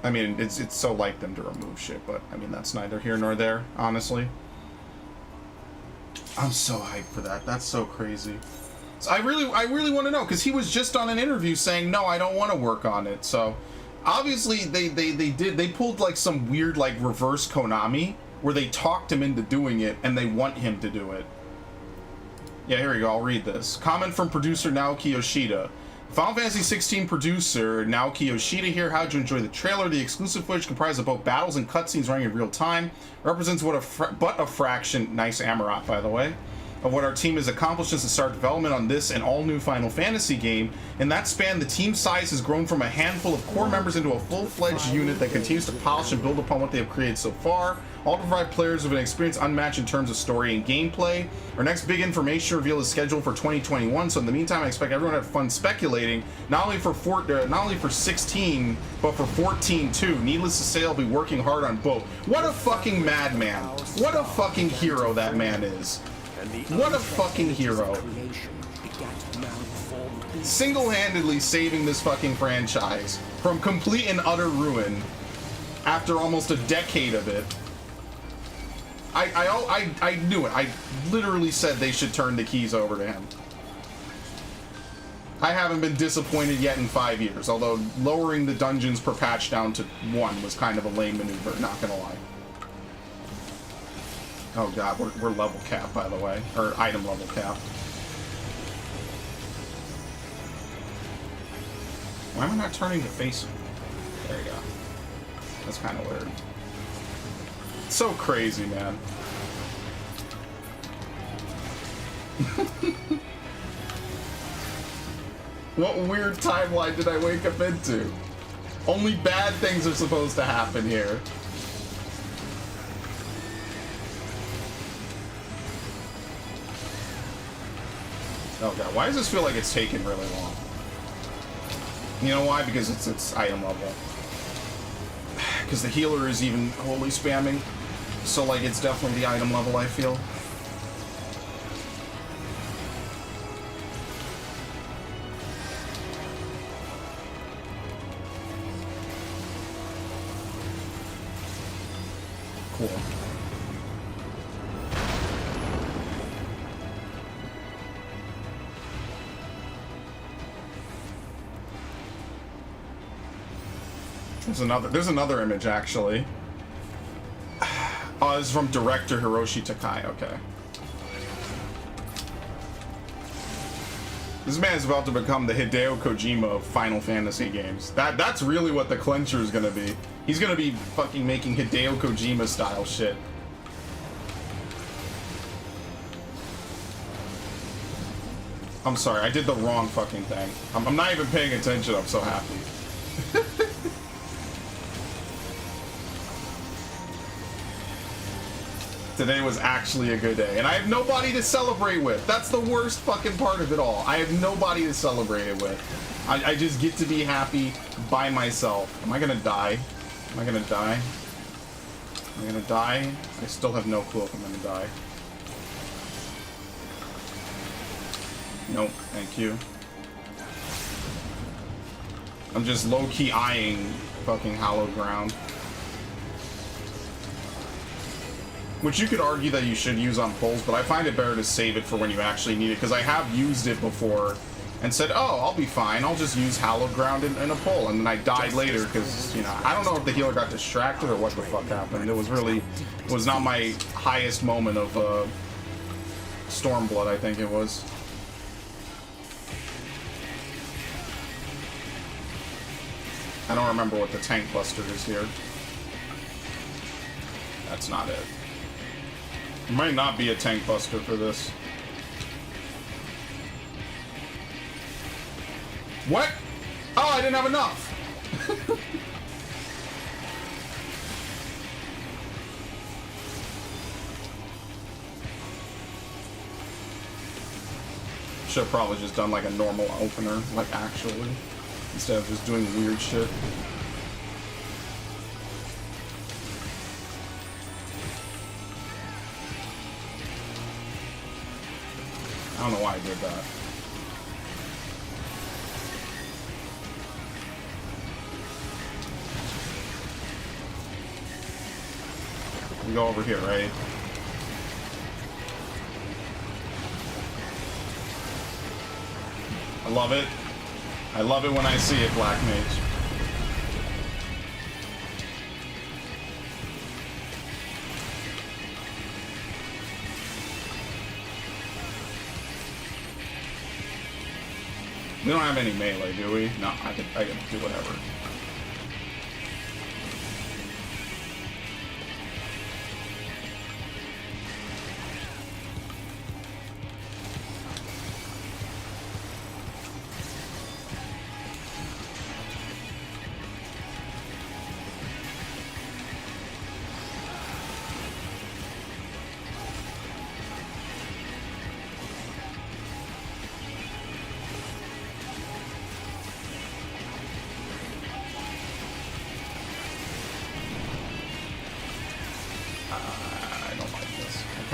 I mean, it's so like them to remove shit, but I mean, that's neither here nor there, honestly. I'm so hyped for that. That's so crazy. So I really want to know, because he was just on an interview saying, no, I don't want to work on it. So obviously they pulled like some weird like reverse Konami, where they talked him into doing it and they want him to do it. Yeah, here we go. I'll read this. Comment from producer Naoki Yoshida. Final Fantasy 16 producer Naoki Yoshida here. How'd you enjoy the trailer? The exclusive footage comprised of both battles and cutscenes running in real time. Represents but a fraction. Nice Amarot, by the way. of what our team has accomplished since the start of development on this and all new Final Fantasy game. In that span, the team size has grown from a handful of core members into a full-fledged unit that continues to polish and build upon what they have created so far, all to provide players with an experience unmatched in terms of story and gameplay. Our next big information reveal is scheduled for 2021, so in the meantime, I expect everyone to have fun speculating, not only for 16, but for 14 too. Needless to say, I'll be working hard on both. What a fucking madman. What a fucking hero that man is. What a fucking hero. Single-handedly saving this fucking franchise from complete and utter ruin after almost a decade of it. I knew it. I literally said they should turn the keys over to him. I haven't been disappointed yet in 5 years, although lowering the dungeons per patch down to 1 was kind of a lame maneuver, not gonna lie. Oh god, we're level cap, by the way. Or item level cap. Why am I not turning to face? There you go. That's kind of weird. So crazy, man. What weird timeline did I wake up into? Only bad things are supposed to happen here. Oh god, why does this feel like it's taking really long? You know why? Because it's item level. Because the healer is even wholly spamming. So like it's definitely the item level, I feel. Cool. There's another image actually. Oh, this is from director Hiroshi Takai. Okay. This man is about to become the Hideo Kojima of Final Fantasy games. That's really what the clencher is gonna be. He's gonna be fucking making Hideo Kojima style shit. I'm sorry, I did the wrong fucking thing. I'm not even paying attention, I'm so happy. Today was actually a good day, and I have nobody to celebrate with. That's the worst fucking part of it all. I have nobody to celebrate it with. I just get to be happy by myself. Am I gonna die? Am I gonna die? Am I gonna die? I still have no clue if I'm gonna die. Nope, thank you. I'm just low-key eyeing fucking hallowed ground. Which you could argue that you should use on pulls, but I find it better to save it for when you actually need it, because I have used it before and said, oh, I'll be fine, I'll just use hallowed ground in a pull, and then I died later because, you know, I don't know if the healer got distracted or what the fuck happened. It was not my highest moment of Stormblood, I think it was. I don't remember what the tank buster is here. That's not it. It might not be a tank buster for this. What? Oh, I didn't have enough. Should have probably just done like a normal opener, like actually, instead of just doing weird shit. I don't know why I did that. We go over here, right? I love it. I love it when I see it, Black Mage. We don't have any melee, do we? No, I can do whatever.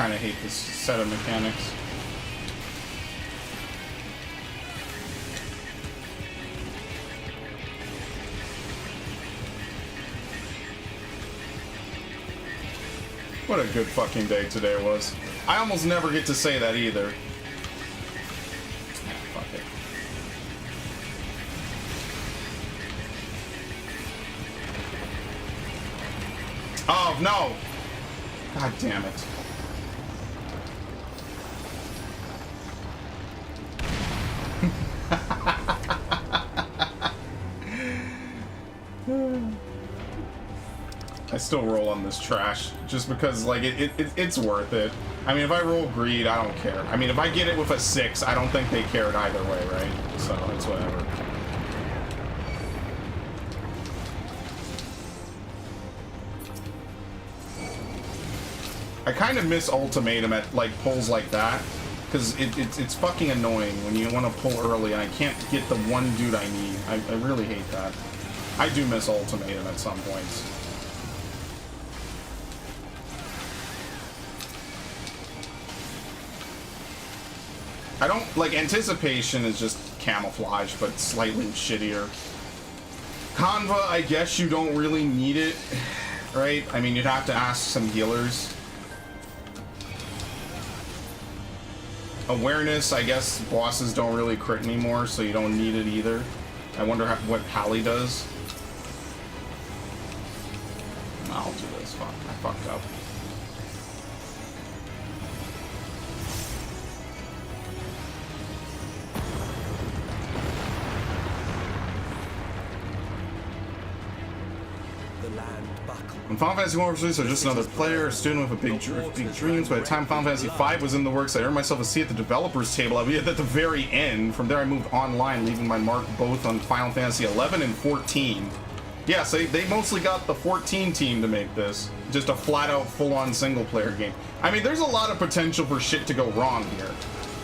kind of hate this set of mechanics. What a good fucking day today was. I almost never get to say that either. Fuck it. Oh, no! God damn it. I still roll on this trash just because, like, it's worth it. I mean, if I roll greed, I don't care. I mean, if I get it with a 6, I don't think they cared either way, right? So it's whatever. I kind of miss ultimatum at like pulls like that, because it's fucking annoying when you want to pull early and I can't get the one dude I need. I really hate that. I do miss ultimatum at some points. I don't like anticipation is just camouflage, but slightly shittier. Conva, I guess you don't really need it, right? I mean, you'd have to ask some healers. Awareness, I guess bosses don't really crit anymore, so you don't need it either. I wonder what Hallie does. I'll do this. Fuck, I fucked up. When Final Fantasy 1 was released, I was just another player, a student with a big dreams. By the time Final Fantasy 5 was in the works, I earned myself a seat at the developers table. I'll be at the very end. From there, I moved online, leaving my mark both on Final Fantasy 11 and 14. Yeah, so they mostly got the 14 team to make this. Just a flat-out, full-on single-player game. I mean, there's a lot of potential for shit to go wrong here.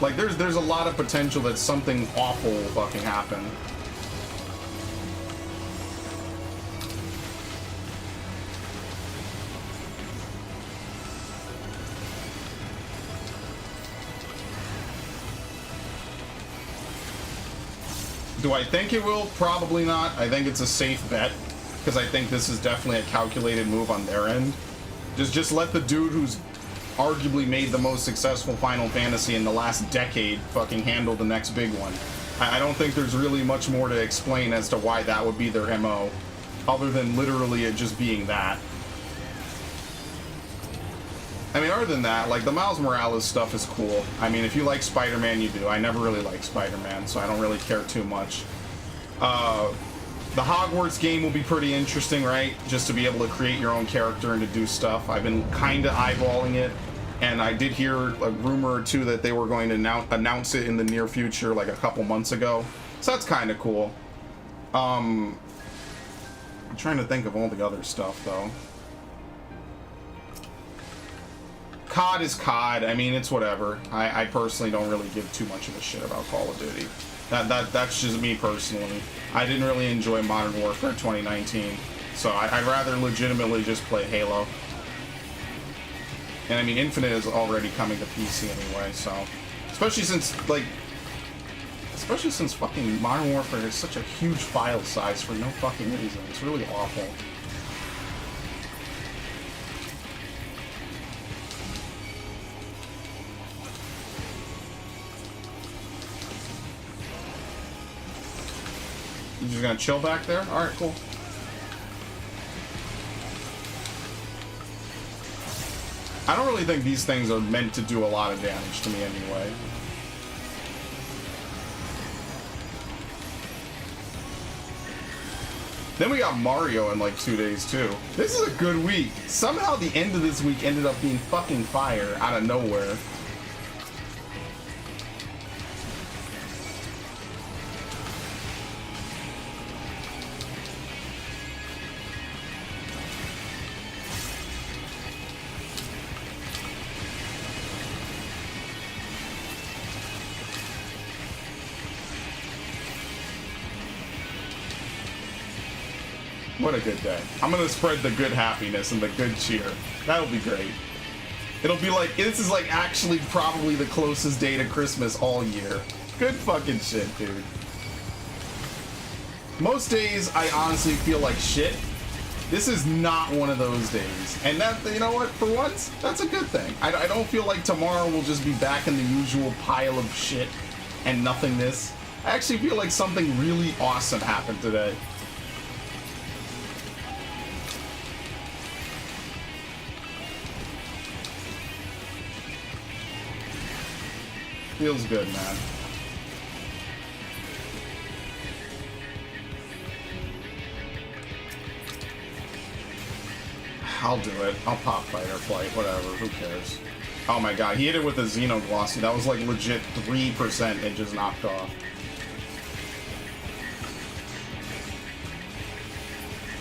Like, there's a lot of potential that something awful will fucking happen. Do I think it will? Probably not. I think it's a safe bet, because I think this is definitely a calculated move on their end. Just let the dude who's arguably made the most successful Final Fantasy in the last decade fucking handle the next big one. I don't think there's really much more to explain as to why that would be their MO, other than literally it just being that. I mean, other than that, like, the Miles Morales stuff is cool. I mean, if you like Spider-Man, you do. I never really liked Spider-Man, so I don't really care too much. The Hogwarts game will be pretty interesting, right? Just to be able to create your own character and to do stuff. I've been kind of eyeballing it, and I did hear a rumor or two that they were going to announce it in the near future, like a couple months ago. So that's kind of cool. I'm trying to think of all the other stuff, though. COD is COD. I mean, it's whatever. I personally don't really give too much of a shit about Call of Duty. That's just me personally. I didn't really enjoy Modern Warfare 2019, so I'd rather legitimately just play Halo. And I mean, Infinite is already coming to PC anyway, so especially since fucking Modern Warfare is such a huge file size for no fucking reason. It's really awful. You just gonna chill back there? Alright, cool. I don't really think these things are meant to do a lot of damage to me anyway. Then we got Mario in like 2 days too. This is a good week. Somehow the end of this week ended up being fucking fire out of nowhere. What a good day. I'm gonna spread the good happiness and the good cheer. That'll be great. It'll be like, this is like actually probably the closest day to Christmas all year. Good fucking shit, dude. Most days, I honestly feel like shit. This is not one of those days. And that, you know what, for once, that's a good thing. I don't feel like tomorrow will just be back in the usual pile of shit and nothingness. I actually feel like something really awesome happened today. Feels good, man. I'll do it. I'll pop fight or flight, whatever. Who cares? Oh my god, he hit it with a Xenoglossy. That was like legit 3% it just knocked off.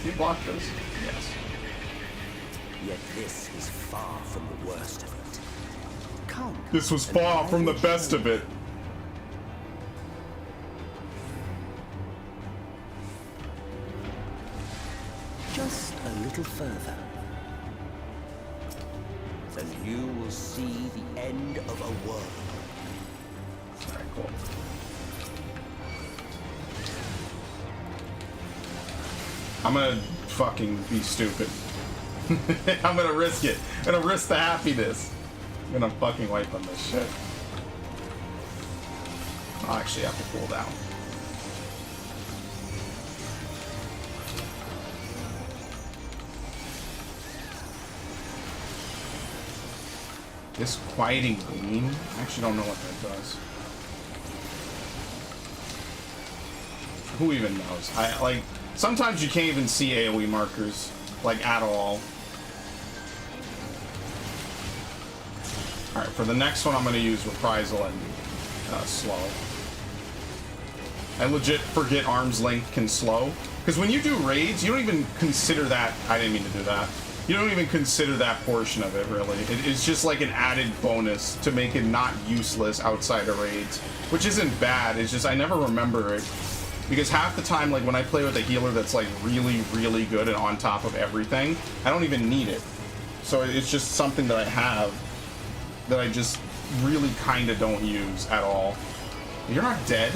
You blocked this? Yes. Yet this is far from the worst of it. Come. This was far from the best of it. Just a little further. And you will see the end of a world. Alright, cool. I'm gonna fucking be stupid. I'm gonna risk it. I'm gonna risk the happiness. I'm gonna fucking wipe on this shit. I'll actually have to cool down. Disquieting Gleam? I actually don't know what that does. Who even knows? Like, sometimes you can't even see AoE markers, like, at all. Alright, for the next one I'm gonna use Reprisal and slow. I legit forget Arm's Length can slow. Because when you do raids, you don't even consider that. I didn't mean to do that. You don't even consider that portion of it, really. It's just like an added bonus to make it not useless outside of raids. Which isn't bad, it's just I never remember it. Because half the time, like when I play with a healer that's like really, really good and on top of everything, I don't even need it. So it's just something that I have that I just really kind of don't use at all. You're not dead?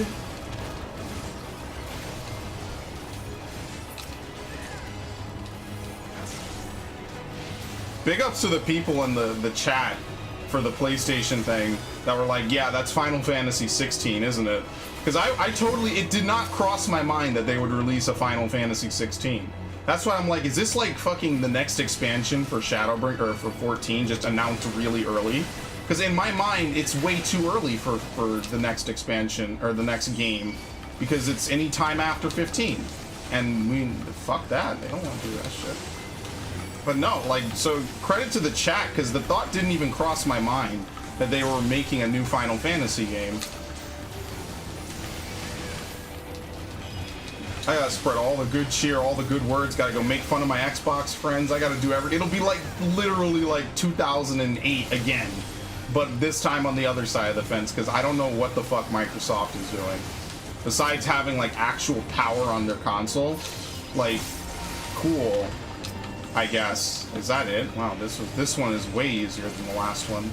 Big ups to the people in the chat for the PlayStation thing that were like, yeah, that's Final Fantasy 16, isn't it? Because I totally, it did not cross my mind that they would release a Final Fantasy 16. That's why I'm like, is this like fucking the next expansion for Shadowbringers, or for 14, just announced really early? Because in my mind, it's way too early for the next expansion, or the next game, because it's any time after 15. And fuck that, they don't want to do that shit. But no, like, so credit to the chat, because the thought didn't even cross my mind that they were making a new Final Fantasy game. I gotta spread all the good cheer, all the good words, gotta go make fun of my Xbox friends, I gotta do everything. It'll be like, literally like 2008 again, but this time on the other side of the fence, because I don't know what the fuck Microsoft is doing. Besides having like actual power on their console, like, cool. I guess. Is that it? Wow, this one is way easier than the last one.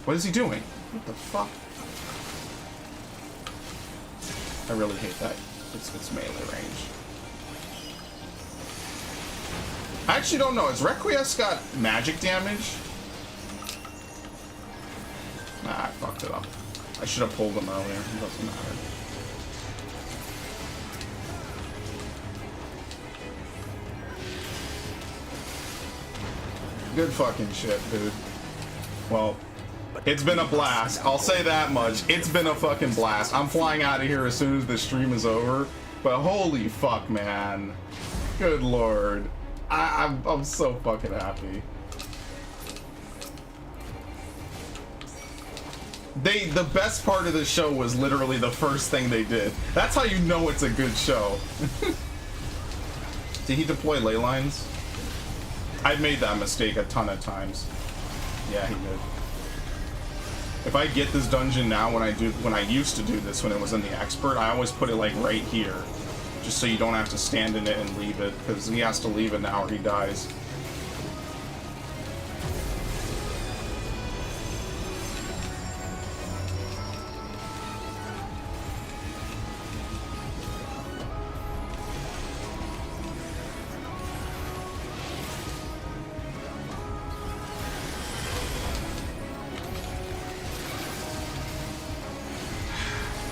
What is he doing? What the fuck? I really hate that. It's melee range. I actually don't know. Has Requiesce got magic damage? Nah, I fucked it up. I should have pulled him earlier. It doesn't matter. Good fucking shit, dude. Well, it's been a blast. I'll say that much. It's been a fucking blast. I'm flying out of here as soon as the stream is over. But holy fuck, man. Good lord. I'm so fucking happy. The best part of the show was literally the first thing they did. That's how you know it's a good show. Did he deploy ley lines? I've made that mistake a ton of times. Yeah, he did. If I get this dungeon now, when I used to do this when it was in the expert, I always put it like right here, just so you don't have to stand in it and leave it, because he has to leave it now or he dies.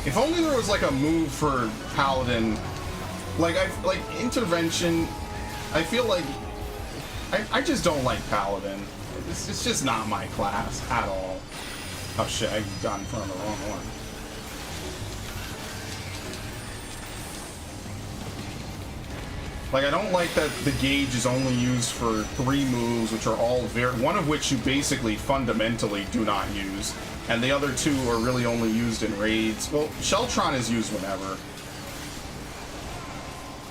If only there was like a move for Paladin, like intervention. I feel like I just don't like Paladin. It's just not my class at all. Oh shit, I got in front of the wrong one. Like, I don't like that the gauge is only used for 3 moves, which are all one of which you basically fundamentally do not use, and the other 2 are really only used in raids. Well, Sheltron is used whenever.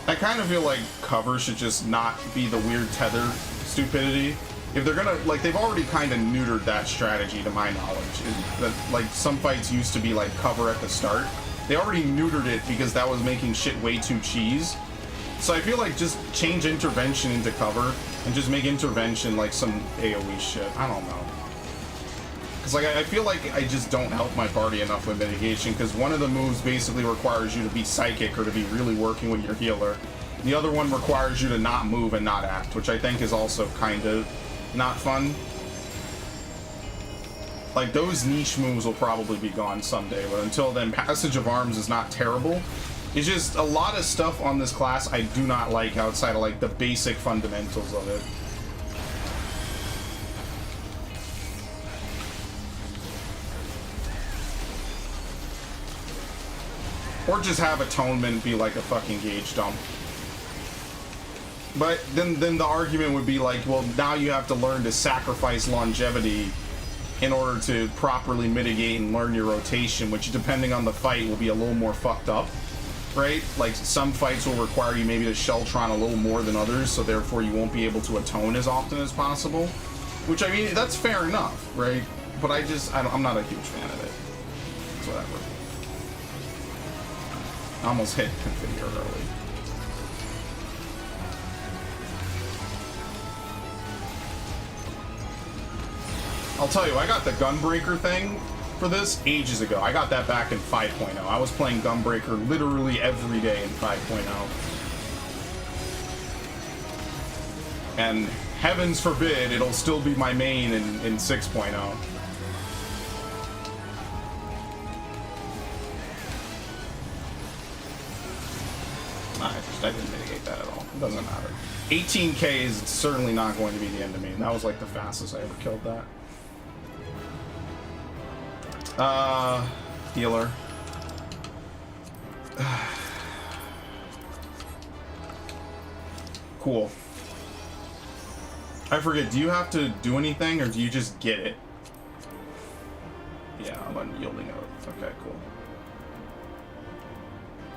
I kind of feel like cover should just not be the weird tether stupidity. If they're gonna, like, they've already kind of neutered that strategy to my knowledge. That, like, some fights used to be like cover at the start. They already neutered it because that was making shit way too cheese. So I feel like just change intervention into cover and just make intervention like some AoE shit. I don't know. Because like I feel like I just don't help my party enough with mitigation, because one of the moves basically requires you to be psychic or to be really working with your healer. The other one requires you to not move and not act, which I think is also kind of not fun. Like, those niche moves will probably be gone someday, but until then, Passage of Arms is not terrible. It's just a lot of stuff on this class I do not like outside of like the basic fundamentals of it. Or just have Atonement be like a fucking gauge dump. But then the argument would be like, well, now you have to learn to sacrifice longevity in order to properly mitigate and learn your rotation, which depending on the fight will be a little more fucked up. Right? Like, some fights will require you maybe to Sheltron a little more than others, so therefore you won't be able to atone as often as possible. Which, I mean, that's fair enough, right? But I'm not a huge fan of it. It's whatever. I almost hit configure early. I'll tell you, I got the Gunbreaker thing for this ages ago. I got that back in 5.0. I was playing Gunbreaker literally every day in 5.0. And heavens forbid it'll still be my main in 6.0. I didn't mitigate that at all. It doesn't matter. 18k is certainly not going to be the end of me. And that was like the fastest I ever killed that. Healer. Cool. I forget, do you have to do anything or do you just get it? Yeah, I'm unyielding oath. Okay, cool.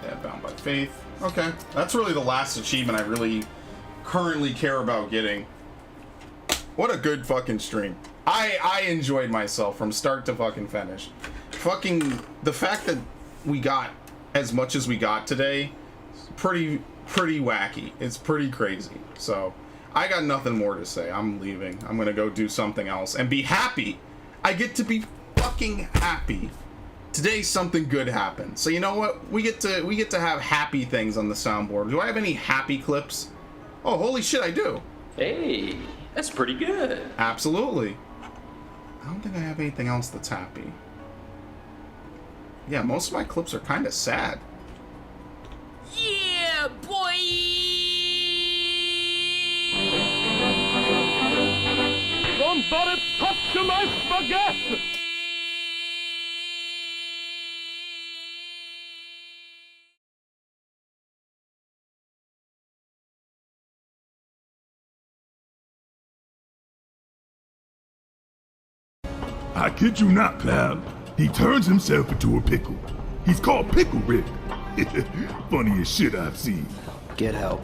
Yeah, bound by faith. Okay, that's really the last achievement I really currently care about getting. What a good fucking stream. I enjoyed myself from start to fucking finish. Fucking, the fact that we got as much as we got today, pretty wacky. It's pretty crazy. So, I got nothing more to say. I'm leaving. I'm gonna go do something else and be happy. I get to be fucking happy. Today something good happened. So you know what? We get to have happy things on the soundboard. Do I have any happy clips? Oh, holy shit, I do. Hey, that's pretty good. Absolutely. I don't think I have anything else that's happy. Yeah, most of my clips are kind of sad. Yeah, boy! Somebody touch my spaghetti! I kid you not, pal. He turns himself into a pickle. He's called Pickle Rick. Funniest shit I've seen. Get help.